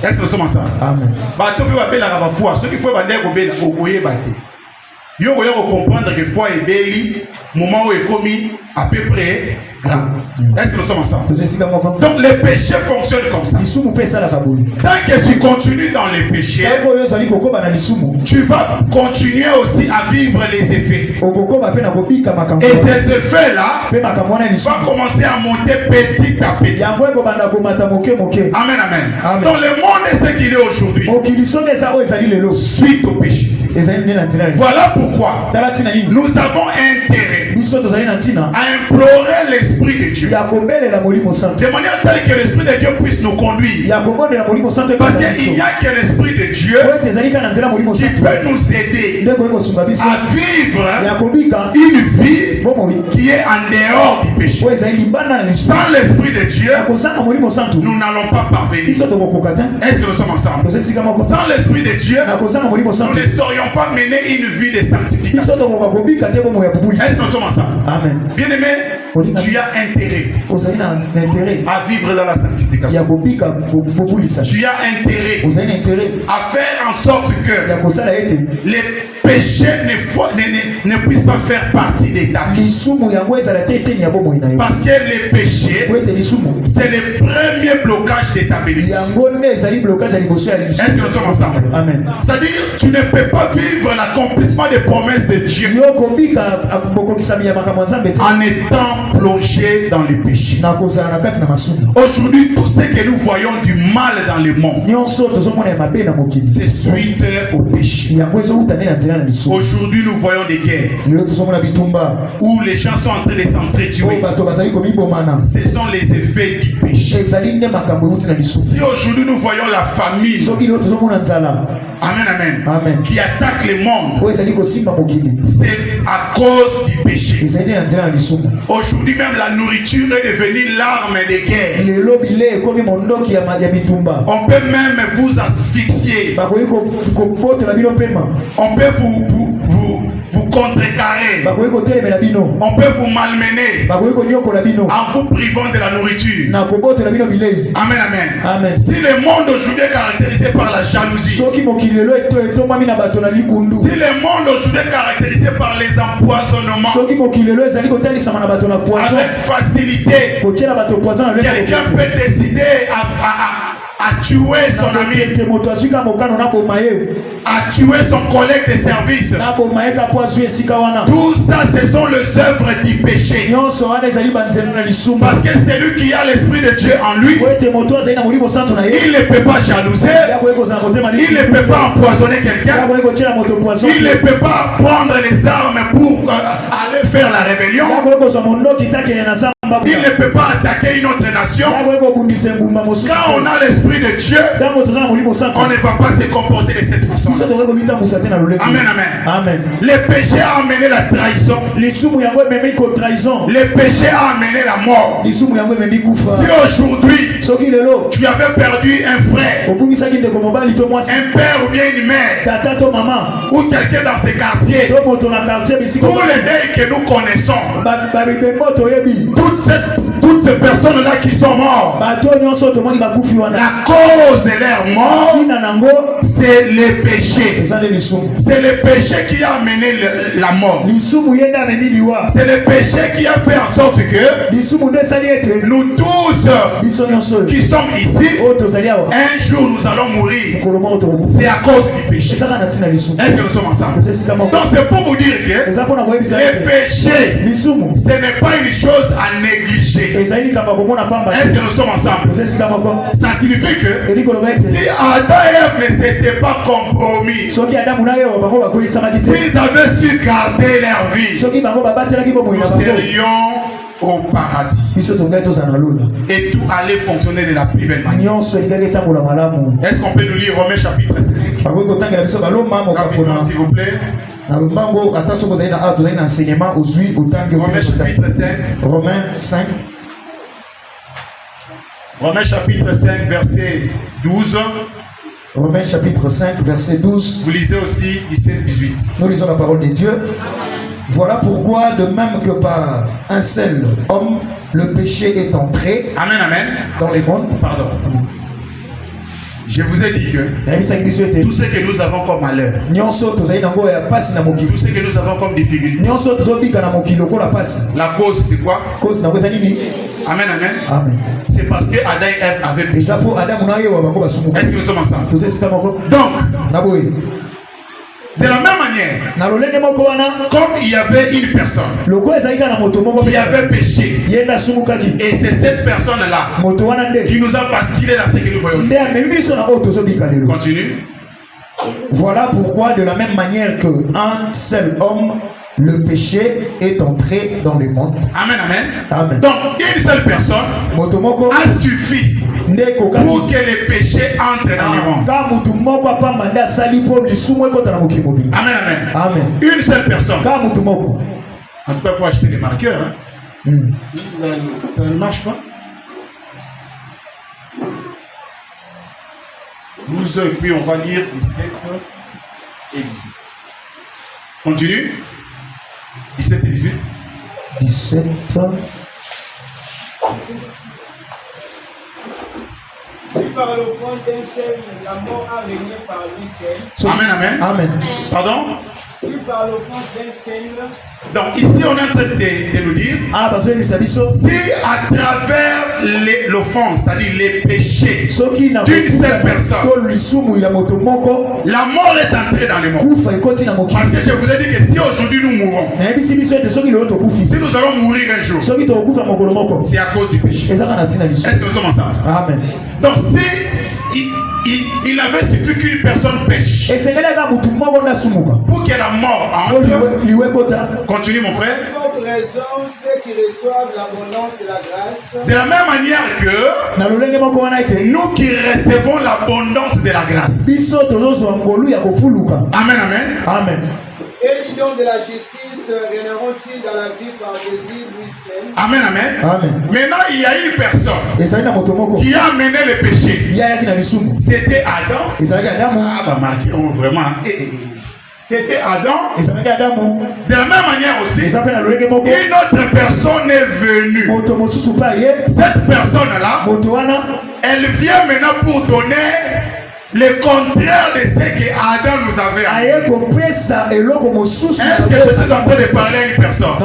Est-ce que nous sommes ensemble? Amen. Ce qu'il faut, il faut comprendre que foi est belle, moment où est commis à peu près grave. Est-ce que nous sommes ensemble? Donc le péché fonctionne comme ça. Tant que tu continues dans les péchés, tu vas continuer aussi à vivre les effets. Et ces effets-là vont commencer à monter petit à petit. Amen, amen. Dans le monde est ce qu'il est aujourd'hui, suite au péché. Voilà pourquoi nous avons intérêt à implorer l'Esprit de Dieu, de manière telle que l'Esprit de Dieu puisse nous conduire. Parce qu'il n'y a que l'Esprit de Dieu qui peut nous aider à vivre une vie qui est en dehors du péché. Sans l'Esprit de Dieu, nous n'allons pas parvenir. Est-ce que nous sommes ensemble? Sans l'Esprit de Dieu, nous ne saurions pas mener une vie de sanctification. Est-ce que nous sommes ensemble? Amen. Bien-aimé, tu as intérêt à vivre dans la sanctification. Tu as intérêt à faire en sorte que les péchés ne puissent pas faire partie de ta vie. Parce que les péchés, c'est le premier blocage de ta bénédiction. Est-ce que nous sommes ensemble? Amen. C'est-à-dire, tu ne peux pas vivre l'accomplissement des promesses de Dieu en étant plongé dans les péchés. Aujourd'hui, tout ce que nous voyons du mal dans le monde, c'est suite au péché. Aujourd'hui, nous voyons des guerres où les gens sont en train de s'entretuer. Ce sont les effets du péché. Si aujourd'hui nous voyons la famine, amen, amen, qui attaque le monde, c'est à cause du péché. Aujourd'hui même la nourriture est devenue l'arme de guerre. On peut même vous asphyxier. On peut vous contrecarrer. On peut vous malmener en vous privant de la nourriture. Amen, amen. Si le monde aujourd'hui est caractérisé par la jalousie, si le monde aujourd'hui est caractérisé par les empoisonnements, avec facilité, quelqu'un peut décider à tuer son ami, à tuer son collègue de service. Tout ça, ce sont les œuvres du péché. Parce que celui qui a l'Esprit de Dieu en lui, il ne peut pas jalouser, il ne peut pas empoisonner quelqu'un, il ne peut pas prendre les armes pour aller faire la rébellion. il ne peut pas attaquer une autre nation. Quand on a l'esprit de Dieu, on ne va pas se comporter de cette façon. Amen, amen. Le péché a amené la trahison. Le péché a amené la mort. Si aujourd'hui tu avais perdu un frère, un père ou bien une mère, ou quelqu'un dans ces quartiers, tous les deuils que nous connaissons, toutes ces personnes-là qui sont mortes, la cause de leur mort, c'est le péché. C'est le péché qui a amené la mort. C'est le péché qui a fait en sorte que nous tous qui sommes ici, un jour nous allons mourir. C'est à cause du péché. Est-ce que nous sommes ensemble? Donc c'est pour vous dire que le péché, ce n'est pas une chose à négliger. Est-ce que nous sommes ensemble? Ça signifie que si Adam et Ève ne s'étaient pas compromis, s'ils avaient su garder leur vie, nous serions au paradis. Et tout allait fonctionner de la plus belle manière. Est-ce qu'on peut nous lire Romains chapitre 5? Rapidement, s'il vous plaît. Romains chapitre 5. Romains 5. Romains chapitre 5, verset 12. Romains chapitre 5, verset 12. Vous lisez aussi 17-18. Nous lisons la parole de Dieu. Voilà pourquoi, de même que par un seul homme, le péché est entré. Amen, amen. Dans les mondes. Pardon. Je vous ai dit que tout ce que nous avons comme malheur, tout ce que nous avons comme difficulté, la cause c'est quoi? Amen, amen. Amen. C'est parce que Adam et Ève avaient péché. Est-ce que nous sommes ensemble? Donc, de la même manière, comme il y avait une personne qui avait péché, et c'est cette personne-là qui nous a basculé dans ce que nous voyons. Continue. Voilà pourquoi, de la même manière qu'un seul homme, le péché est entré dans le monde. Amen, amen. Amen. Donc, une seule personne a suffi pour que le péché entre dans le monde. Amen, amen. Amen. Une seule personne. En tout cas, il faut acheter des marqueurs. Hein. Ça ne marche pas. 12 et puis on va lire 17 et 18. Continue. 17 et 18. 17. Si par l'offrande d'un seul, la mort a régné par lui seul. Amen, amen. Amen. Pardon? Si par l'offrande d'un seul. Donc ici on est en train de nous dire, si à travers l'offense, c'est-à-dire les péchés d'une seule personne, la mort est entrée dans le monde. Parce que je vous ai dit que si aujourd'hui nous mourons, si nous allons mourir un jour, c'est à cause du péché. Est-ce que nous sommes ensemble? Amen. Donc si il avait suffi qu'une personne pêche pour que la mort entre. Continue mon frère. Ceux qui reçoivent l'abondance de la grâce. De la même manière que nous qui recevons l'abondance de la grâce. Amen, amen. Amen. Et les dons de la justice régneront-ils dans la vie par désir lui seul. Amen, amen. Amen. Maintenant, il y a une personne qui a amené le péché. C'était Adam. Ah, bah, marqué, oh, vraiment. C'était Adam. De la même manière aussi, une autre personne est venue. Cette personne-là, elle vient maintenant pour donner le contraire de ce que Adam nous avait amené. Est-ce que je suis en train de parler à une personne?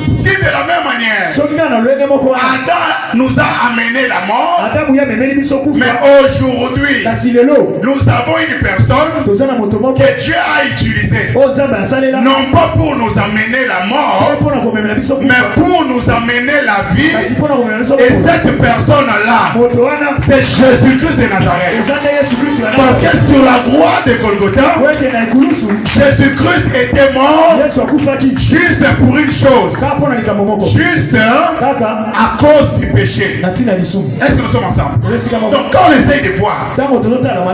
Si de la même manière, Adam nous a amené la mort, mais aujourd'hui, nous avons une personne que Dieu a utilisée, non pas pour nous amener la mort, mais pour nous amener la vie. Et cette personne-là, c'est Jésus-Christ de Nazareth. Parce que sur la croix de Golgotha, Jésus-Christ était mort juste pour une chose. Juste à cause du péché. Est-ce que nous sommes ensemble? Donc quand on essaye de voir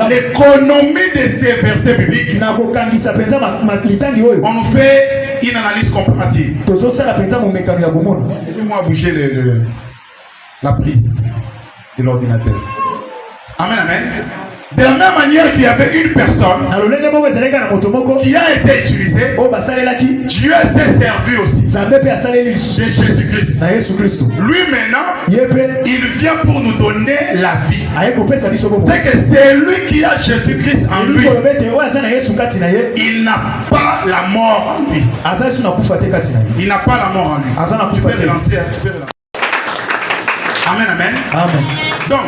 l'économie de ces versets bibliques, on nous fait une analyse comparative. Aidez-moi à bouger la prise de l'ordinateur. Amen, amen. De la même manière qu'il y avait une personne qui a été utilisée, Dieu s'est servi aussi de Jésus-Christ. Lui maintenant, il vient pour nous donner la vie. C'est que c'est lui qui a Jésus-Christ en lui. Il n'a pas la mort en lui. Il n'a pas la mort en lui. Tu peux relancer. Amen, amen. Amen. Donc,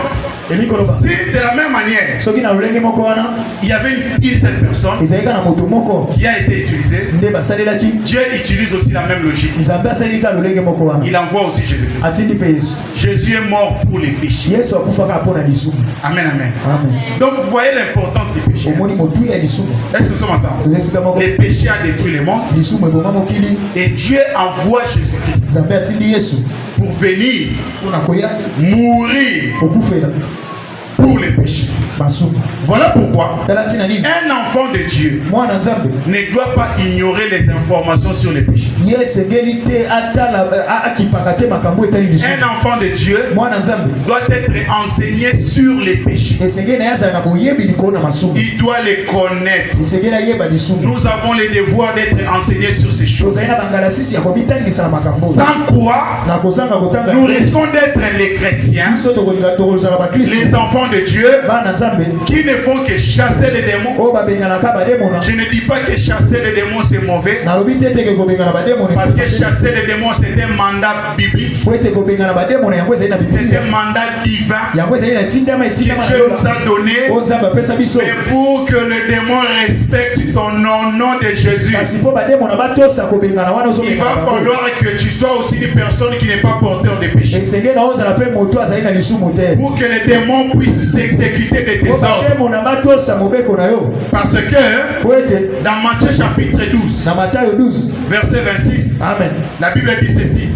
si de la même manière, il y avait une seule personne qui a été utilisée, Dieu utilise aussi la même logique. Il envoie aussi Jésus-Christ. Jésus est mort pour les péchés. Amen, amen. Donc vous voyez l'importance des péchés. Est-ce que nous sommes ensemble? Les péchés ont détruit le monde. Et Dieu envoie Jésus-Christ pour venir mourir pour les péchés. Voilà pourquoi un enfant de Dieu ne doit pas ignorer les informations sur les péchés. Un enfant de Dieu doit être enseigné sur les péchés. Il doit les connaître. Nous avons le devoir d'être enseignés sur ces choses. Sans quoi nous risquons d'être les chrétiens, les enfants de Dieu qui ne font que chasser les démons. Je ne dis pas que chasser les démons c'est mauvais, parce que chasser les démons c'est un mandat biblique, c'est un mandat divin que Dieu nous a donné. Mais pour que le démon respecte ton nom de Jésus, il va falloir que tu sois aussi une personne qui n'est pas porteur de péché, pour que les démons puissent s'exécuter de tes ordres. Parce que dans Matthieu chapitre 12, verset 26, Amen, la Bible dit ceci: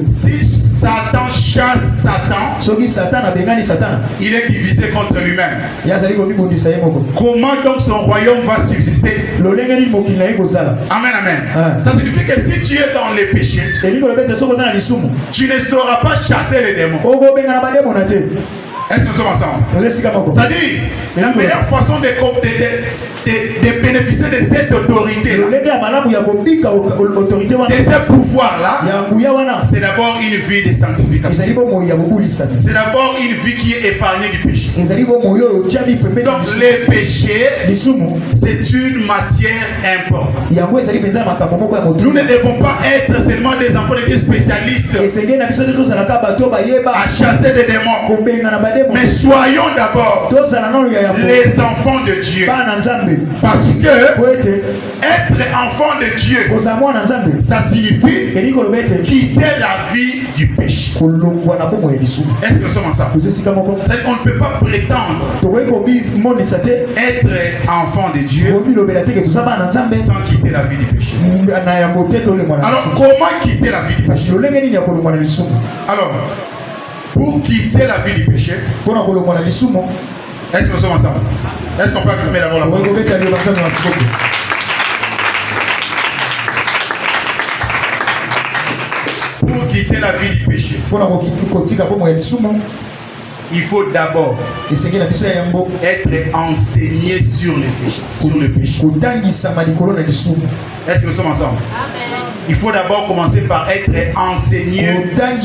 si Satan chasse Satan, il est divisé contre lui-même. Comment donc son royaume va subsister? Amen, amen. Ça signifie que si tu es dans les péchés, tu ne sauras pas chasser les démons. Est-ce que nous sommes ensemble? C'est-à-dire, la meilleure façon de bénéficier de cette autorité, de ce pouvoir-là, c'est d'abord une vie de sanctification. C'est d'abord une vie qui est épargnée du péché. Donc les péchés, c'est une matière importante. Nous ne devons pas être seulement des enfants de Dieu spécialistes à chasser des démons. Mais soyons d'abord les enfants de Dieu. Parce que être enfant de Dieu, ça signifie quitter la vie du péché. Est-ce que nous sommes ensemble? On ne peut pas prétendre être enfant de Dieu sans quitter la vie du péché. Alors comment quitter la vie du péché? Alors, pour quitter la vie du péché, est-ce que nous sommes ensemble? Est-ce qu'on peut acclamer d'abord la parole? Pour quitter la vie du péché, il faut d'abord être enseigné sur le péché. Est-ce que nous sommes ensemble? Il faut d'abord commencer par être enseigné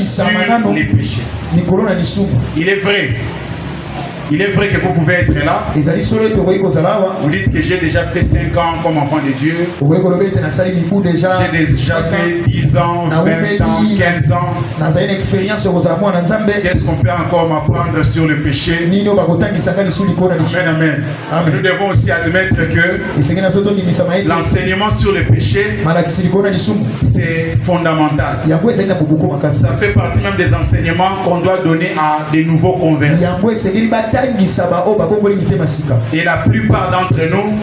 sur les péchés. Il est vrai que vous pouvez être là. Vous dites que j'ai déjà fait 5 ans comme enfant de Dieu. J'ai déjà fait 10 ans, 20 ans, 15 ans. Qu'est-ce qu'on peut encore m'apprendre sur le péché? Amen, amen. Nous devons aussi admettre que l'enseignement sur le péché, c'est fondamental. Ça fait partie même des enseignements qu'on doit donner à des nouveaux convertis. Et la plupart d'entre nous,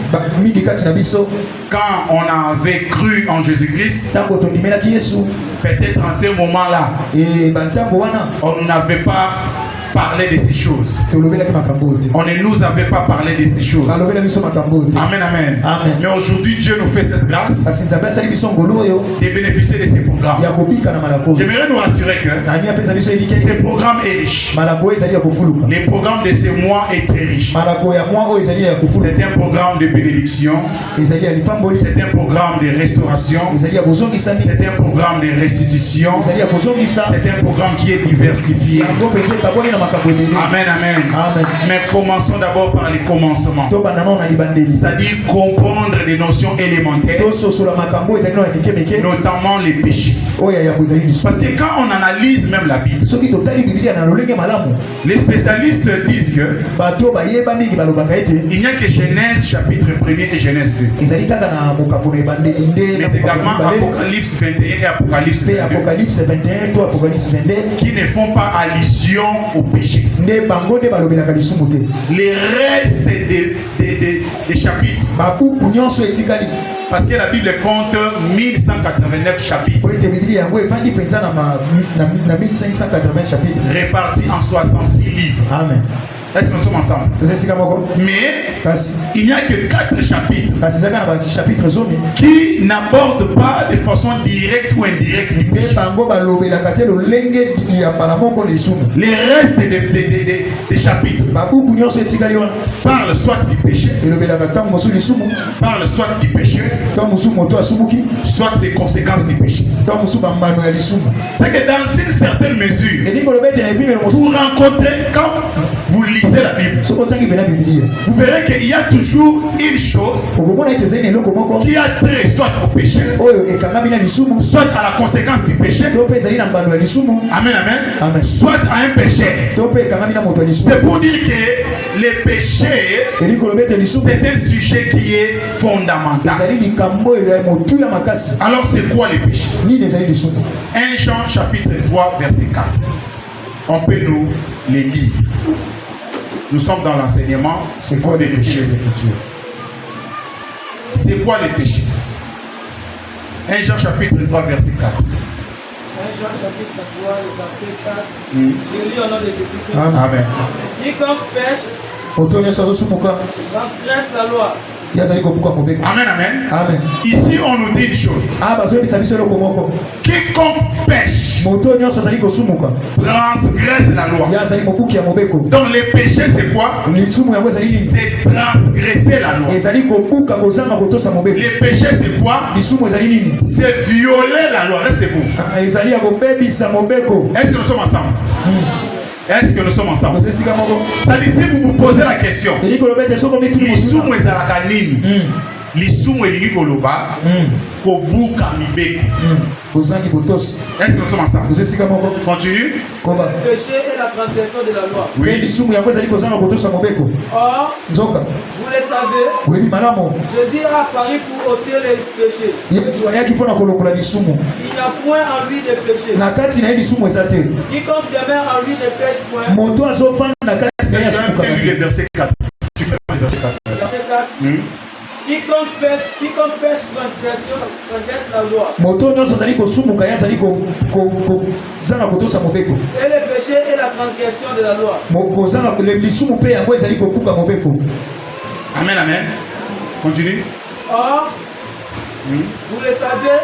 quand on avait cru en Jésus-Christ, peut-être en ce moment-là, on n'avait pas parlé de ces choses. On ne nous avait pas parlé de ces choses. Amen, amen. Mais aujourd'hui, Dieu nous fait cette grâce de bénéficier de ces programmes. J'aimerais nous rassurer que ce programme est riche. Les programmes de ce mois est très riche. C'est un programme de bénédiction. C'est un programme de restauration. C'est un programme de restitution. C'est un programme qui est diversifié. Amen, amen. Mais commençons d'abord par les commencements. C'est-à-dire comprendre les notions élémentaires, notamment les péchés. Parce que quand on analyse même la Bible, les spécialistes disent que il n'y a que Genèse chapitre 1er et Genèse 2. Mais également Apocalypse 21 et Apocalypse 22 qui ne font pas allusion au péché. Les restes des chapitres, parce que la Bible compte 1189 chapitres répartis en 66 livres. Amen. Est-ce que nous sommes ensemble? Mais il n'y a que 4 chapitres qui n'abordent pas de façon directe ou indirecte du péché. Les restes des chapitres parlent soit du péché, parlent soit du péché, soit des conséquences du péché. C'est que dans une certaine mesure, vous rencontrez, quand vous lisez la Bible, vous verrez qu'il y a toujours une chose qui a trait soit au péché, soit à la conséquence du péché, amen, amen, soit à un péché. C'est pour dire que le péché, c'est un sujet qui est fondamental. Alors c'est quoi les péchés? 1 Jean chapitre 3 verset 4. On peut nous les lire. Nous sommes dans l'enseignement. C'est quoi les péchés? C'est quoi les péchés? 1 Jean chapitre 3 verset 4. 1 Jean chapitre 3 verset 4. Je lis au nom de Jésus-Christ. Amen. Quiconque pêche transgresse la loi. Amen, amen. Amen. Ici, on nous dit une chose. Quiconque pêche transgresse la loi. Donc, le péché, c'est quoi? C'est transgresser la loi. Le péché, c'est quoi? C'est violer la loi. Restez-vous. Est-ce que nous sommes ensemble? Est-ce que nous sommes ensemble? Ça dit, si vous vous posez la question, l'isumu ezalaka nini? L'isumu elingi koloba kobuka mibeko. Est-ce que nous sommes ensemble? Continue. Le péché est la transgression de la loi. Oui. Or, vous le savez, Jésus a apparu pour ôter les péchés. Il n'y a point en lui de péché. Quiconque demeure en lui ne pêche point. Tu fais le verset 4. Tu fais le verset 4. Verset 4. Quiconque pêche transgresse la loi. Et le péché est la transgression de la loi. Amen, amen. Continue. Or, vous le savez.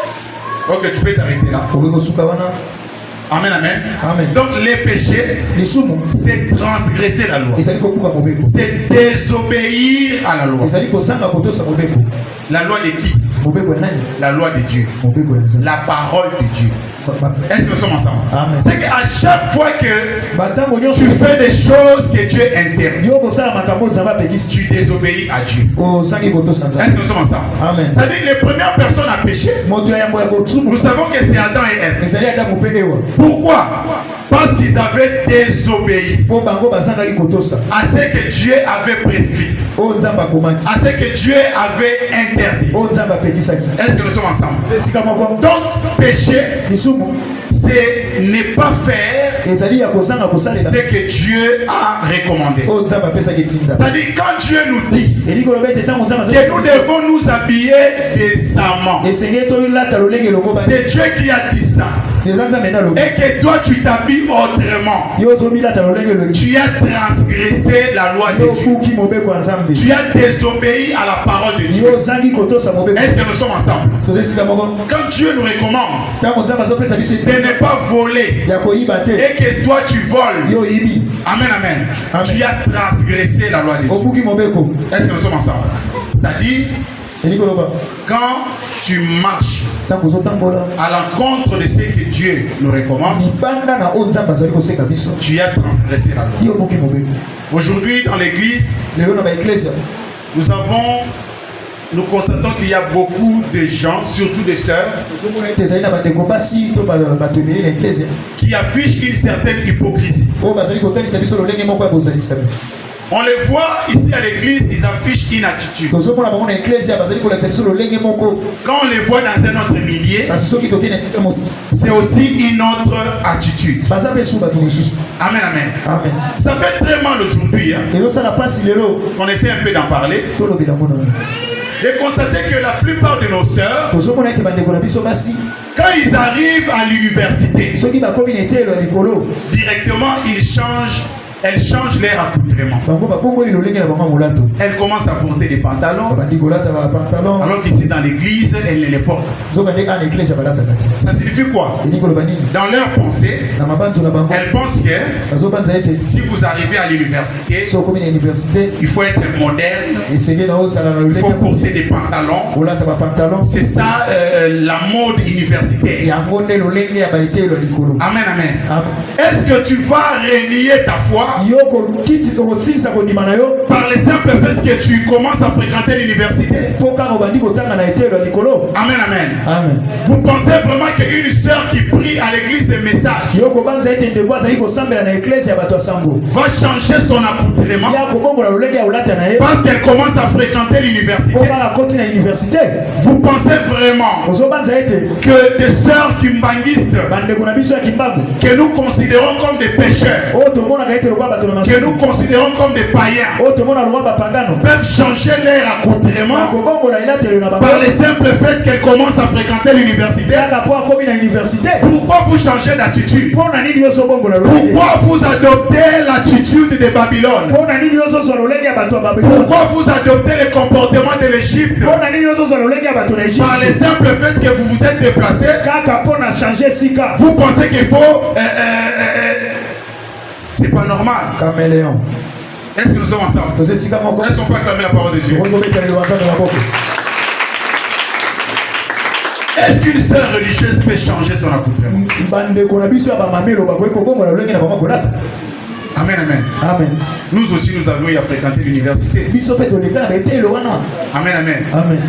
Ok, tu peux t'arrêter là. Amen, amen. Amen. Donc les péchés, c'est transgresser la loi. C'est désobéir à la loi. La loi de qui? La loi de Dieu. La parole de Dieu. Est-ce que nous sommes ensemble? C'est qu'à chaque fois que tu fais des choses que Dieu interdit, tu désobéis à Dieu. Est-ce que nous sommes ensemble? Amen. C'est-à-dire que les premières personnes à pécher, nous savons que c'est Adam et Ève. Pourquoi? Parce qu'ils avaient désobéi à ce que Dieu avait prescrit, à ce que Dieu avait interdit. Est-ce que nous sommes ensemble? Donc, péché, c'est ne pas faire c'est que Dieu a recommandé. C'est-à-dire quand Dieu nous dit que nous devons nous habiller décemment, c'est Dieu qui a dit ça. Et que toi tu t'habilles autrement. Tu as transgressé la loi de Dieu. Tu as désobéi à la parole de Dieu. Est-ce que nous sommes ensemble? Quand Dieu nous recommande de ne pas voler et que toi tu voles, amen, amen, tu as transgressé la loi de Dieu. Est-ce que nous sommes ensemble? C'est-à-dire, quand tu marches à l'encontre de ce que Dieu nous recommande, tu as transgressé la loi. Aujourd'hui dans l'église, nous constatons qu'il y a beaucoup de gens, surtout des sœurs, qui affichent une certaine hypocrisie. On les voit ici à l'église, ils affichent une attitude. Quand on les voit dans un autre milieu, c'est aussi une autre attitude. Amen, amen. Ça fait très mal aujourd'hui. On essaie un peu d'en parler. De constater que la plupart de nos sœurs, quand ils arrivent à l'université, directement elles changent leur accoutrement. Elles commencent à porter des pantalons, alors qu'ici dans l'église, elles ne les portent. Ça signifie quoi? Dans leur pensée, elles pensent que si vous arrivez à l'université, il faut être moderne, il faut porter des pantalons. C'est ça la mode universitaire. Amen, amen. Est-ce que tu vas renier ta foi par le simple fait que tu commences à fréquenter l'université? Amen, amen. Vous pensez vraiment qu'une sœur qui prie à l'église des messages va changer son accoutrement parce qu'elle commence à fréquenter l'université? Vous pensez vraiment que des sœurs kimbangistes que nous considérons comme des pécheurs, que nous considérons comme des païens, peuvent changer leur accoutrement par le simple fait qu'elles commencent à fréquenter l'université? Pourquoi vous changez d'attitude? Pourquoi vous adoptez l'attitude de Babylone? Pourquoi vous adoptez le comportement de l'Égypte? Par le simple fait que vous vous êtes déplacé, vous pensez qu'il faut c'est pas normal. Caméléon. Est-ce que nous sommes ensemble? Est-ce qu'on peut acclamer la parole de Dieu? Est-ce qu'une sœur religieuse peut changer son accoutrement? Amen, amen. Amen. Nous aussi, nous avons eu à fréquenter l'université. Amen, amen. Amen.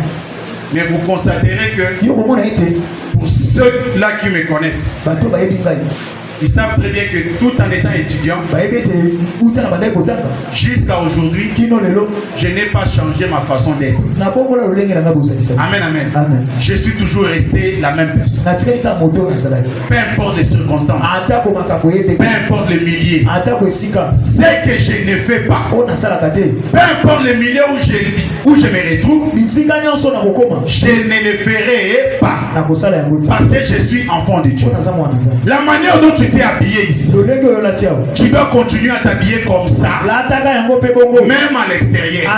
Mais vous constaterez que pour ceux-là qui me connaissent, ils savent très bien que tout en étant étudiant, jusqu'à aujourd'hui, je n'ai pas changé ma façon d'être. Amen, amen, amen. Je suis toujours resté la même personne. Peu importe les circonstances, peu importe les milieux, ce que je ne fais pas, peu importe les milieux où je me retrouve, je ne le ferai pas parce que je suis enfant de Dieu. La manière dont tu t'es habillé ici, tu dois continuer à t'habiller comme ça, même à l'extérieur.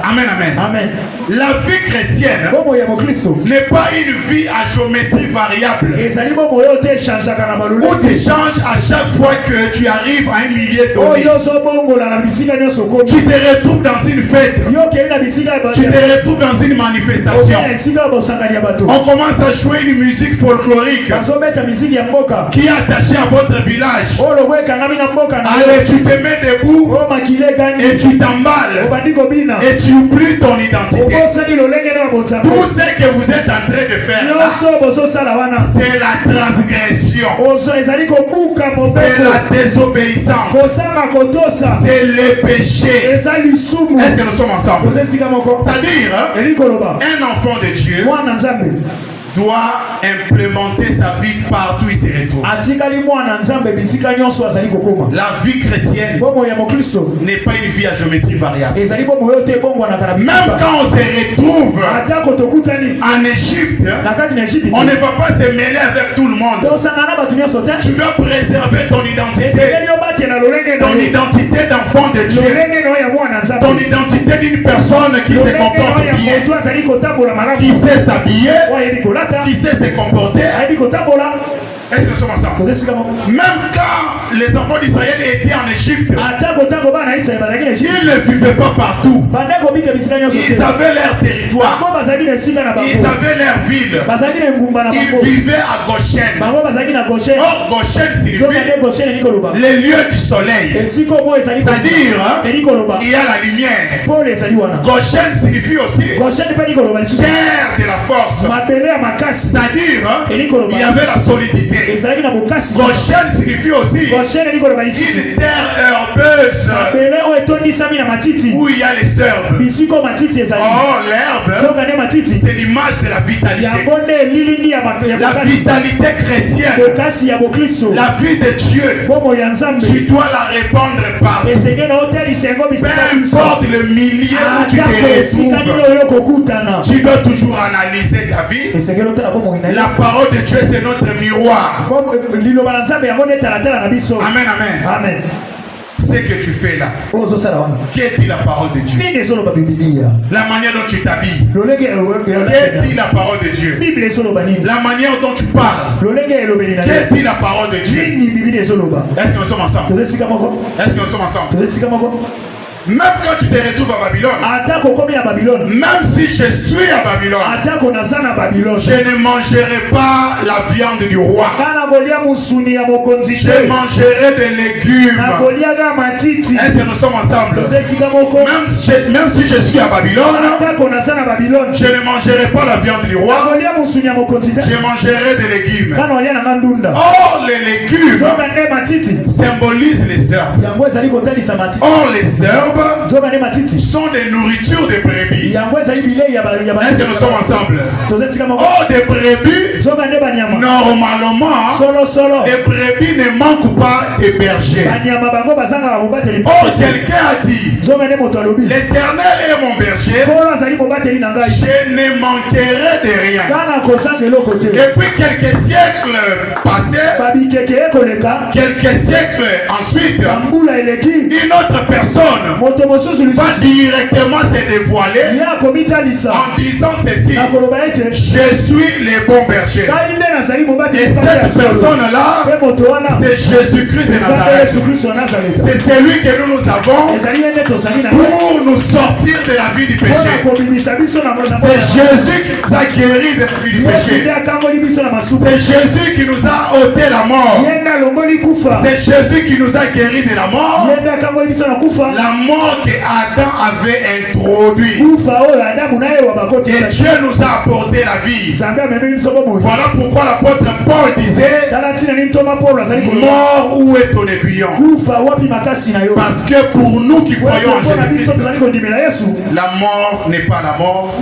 Amen, amen, amen. La vie chrétienne n'est pas une vie à géométrie variable où tu changes à chaque fois que tu arrives à un milieu donné. Tu te retrouves dans une fête, tu te retrouves dans une manifestation, on commence à jouer une musique folklorique qui est attachée à votre village. Allez, tu te mets debout et tu t'emballes et tu oublies ton identité. Tout ce que vous êtes en train de faire là, c'est la transgression, c'est la désobéissance, c'est le péché. Est-ce que nous sommes ensemble? C'est-à-dire, un enfant de Dieu doit implémenter sa vie partout où il se retrouve. La vie chrétienne n'est pas une vie à géométrie variable. Même quand on se retrouve en Égypte, on ne va pas se mêler avec tout le monde. Tu dois préserver ton identité d'enfant de Dieu, ton identité d'une personne qui se comporte bien, qui sait s'habiller, qui sait se comporter. Est-ce que nous sommes ensemble? Même quand les enfants d'Israël étaient en Égypte, ils ne vivaient pas partout. Ils avaient leur territoire. Ils avaient leur ville. Ils vivaient à Goshen. Or, Goshen signifie les lieux du soleil. C'est-à-dire, il y a la lumière. Goshen signifie aussi terre de la force. C'est-à-dire, il y avait la solidité. Goshen signifie aussi une terre herbeuse où il y a les herbes. Or, l'herbe, c'est l'image de la vitalité. La vitalité chrétienne, la vie de Dieu, tu dois la répandre partout. Peu importe le milieu où tu te retrouves, tu dois toujours analyser ta vie. La parole de Dieu, c'est notre miroir. Amen, amen. Amen. Ce que tu fais là, qu'est-ce dit la parole de Dieu? La manière dont tu t'habilles, qu'est-ce dit la parole de Dieu? La manière dont tu parles, qu'est-ce dit la parole de Dieu? Est-ce que nous sommes ensemble? Est-ce que nous sommes ensemble? Même quand tu te retrouves à Babylone, même si je suis à Babylone, je ne mangerai pas la viande du roi. Je mangerai des légumes. Est-ce que nous sommes ensemble? Même si je suis à Babylone, je ne mangerai pas la viande du roi. Je mangerai des légumes. Or, les légumes symbolisent les herbes. Or, les herbes sont des nourritures de brebis. Est-ce que nous sommes ensemble? Oh, des brebis, normalement, les brebis ne manquent pas de bergers. Oh, quelqu'un a dit, l'Éternel est mon berger, je ne manquerai de rien. Depuis quelques siècles passés, quelques siècles ensuite, une autre personne va directement se dévoiler en disant ceci: je suis le bon berger. Et cette personne-là, c'est Jésus-Christ de Nazareth. C'est celui que nous avons pour nous sortir de la vie du péché. C'est Jésus qui nous a guéris de la vie du péché. C'est Jésus qui nous a ôté la mort. C'est Jésus qui nous a guéris de la mort. La mort que Adam avait introduit. Et Dieu nous a apporté la vie. Voilà pourquoi l'apôtre Paul disait: mort, où est ton aiguillon? Parce que pour nous qui croyons en Jésus-Christ, la mort n'est pas la mort.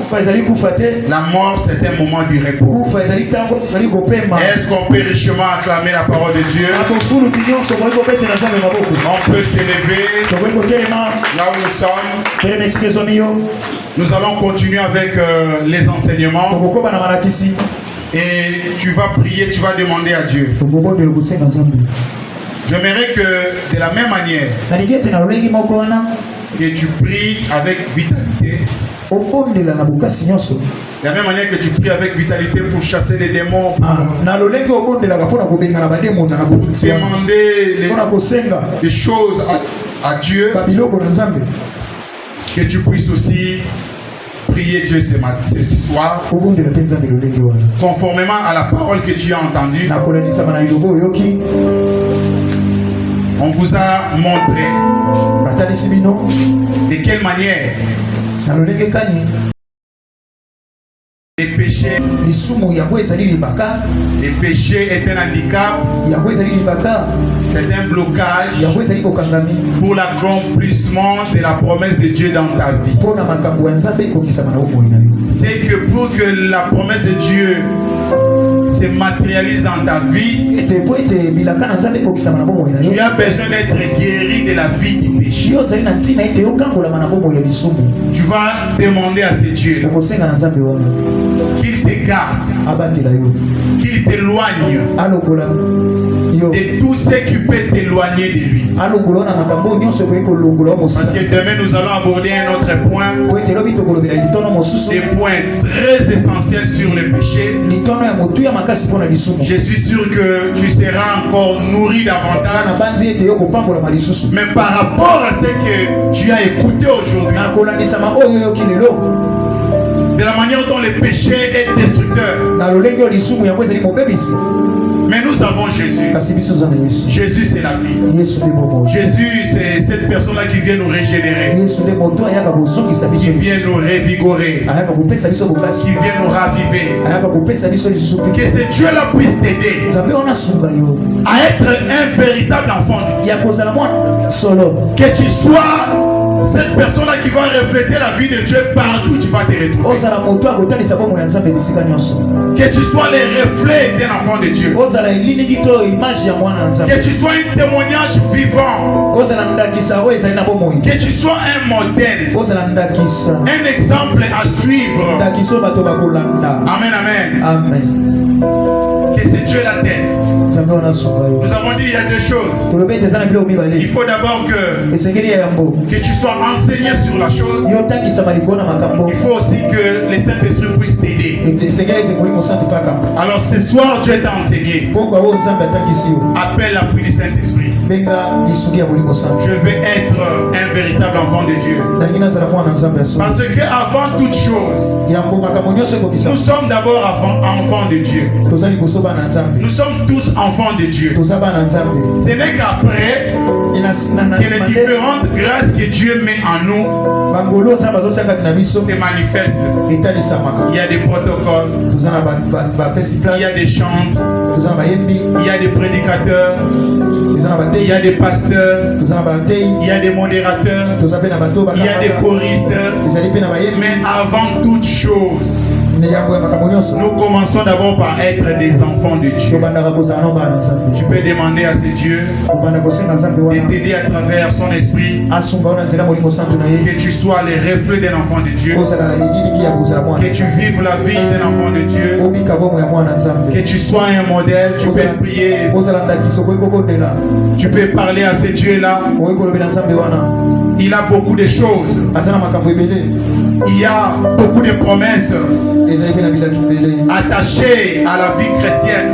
La mort, c'est un moment du repos. Est-ce qu'on peut richement acclamer la parole de Dieu? On peut s'élever là où nous sommes. Nous allons continuer avec les enseignements. Et tu vas prier, tu vas demander à Dieu. J'aimerais que de la même manière que tu pries avec vitalité, de la même manière que tu pries avec vitalité pour chasser les démons, demander des choses à Dieu, que tu puisses aussi prier Dieu ce soir, conformément à la parole que tu as entendue. On vous a montré de quelle manière les péchés est un handicap, c'est un blocage pour l'accomplissement de la promesse de Dieu dans ta vie. C'est que pour que la promesse de Dieu se matérialise dans ta vie, tu as besoin d'être guéri de la vie du péché. Tu vas demander à ce Dieu qu'il te garde, qu'il t'éloigne de tout ce qui peut t'éloigner de lui. Parce que demain nous allons aborder un autre point, des points très essentiels sur le péché. Je suis sûr que tu seras encore nourri davantage. Mais par rapport à ce que tu as écouté aujourd'hui, de la manière dont le péché est destructeur, mais nous avons Jésus. Jésus, c'est la vie. Jésus, c'est cette personne-là qui vient nous régénérer, qui vient nous revigorer, qui vient nous raviver. Que ce Dieu-là puisse t'aider à être un véritable enfant. Que tu sois cette personne-là qui va refléter la vie de Dieu partout où tu vas te retrouver. Que tu sois le reflet d'un enfant de Dieu. Que tu sois un témoignage vivant. Que tu sois un modèle, un exemple à suivre. Amen, amen. Que c'est Dieu la tête. Nous avons dit il y a deux choses. Il faut d'abord que tu sois enseigné sur la chose. Il faut aussi que le Saint-Esprit puisse t'aider. Alors ce soir Dieu t'a enseigné. Appelle l'appui du Saint-Esprit. Je vais être un véritable enfant de Dieu. Parce que avant toute chose, nous sommes d'abord enfants de Dieu. Nous sommes tous enfants de Dieu. Ce n'est qu'après que les différentes grâces que Dieu met en nous se manifestent. Il y a des protocoles, il y a des chants, il y a des prédicateurs, il y a des pasteurs, il y a des modérateurs, il y a des choristes. Mais avant toute chose, nous commençons d'abord par être des enfants de Dieu. Tu peux demander à ce Dieu de t'aider à travers son esprit, que tu sois le reflet d'un enfant de Dieu, que tu vives la vie d'un enfant de Dieu, que tu sois un modèle. Tu peux prier, tu peux parler à ce Dieu-là. Il a beaucoup de choses, il y a beaucoup de promesses attachées à la vie chrétienne.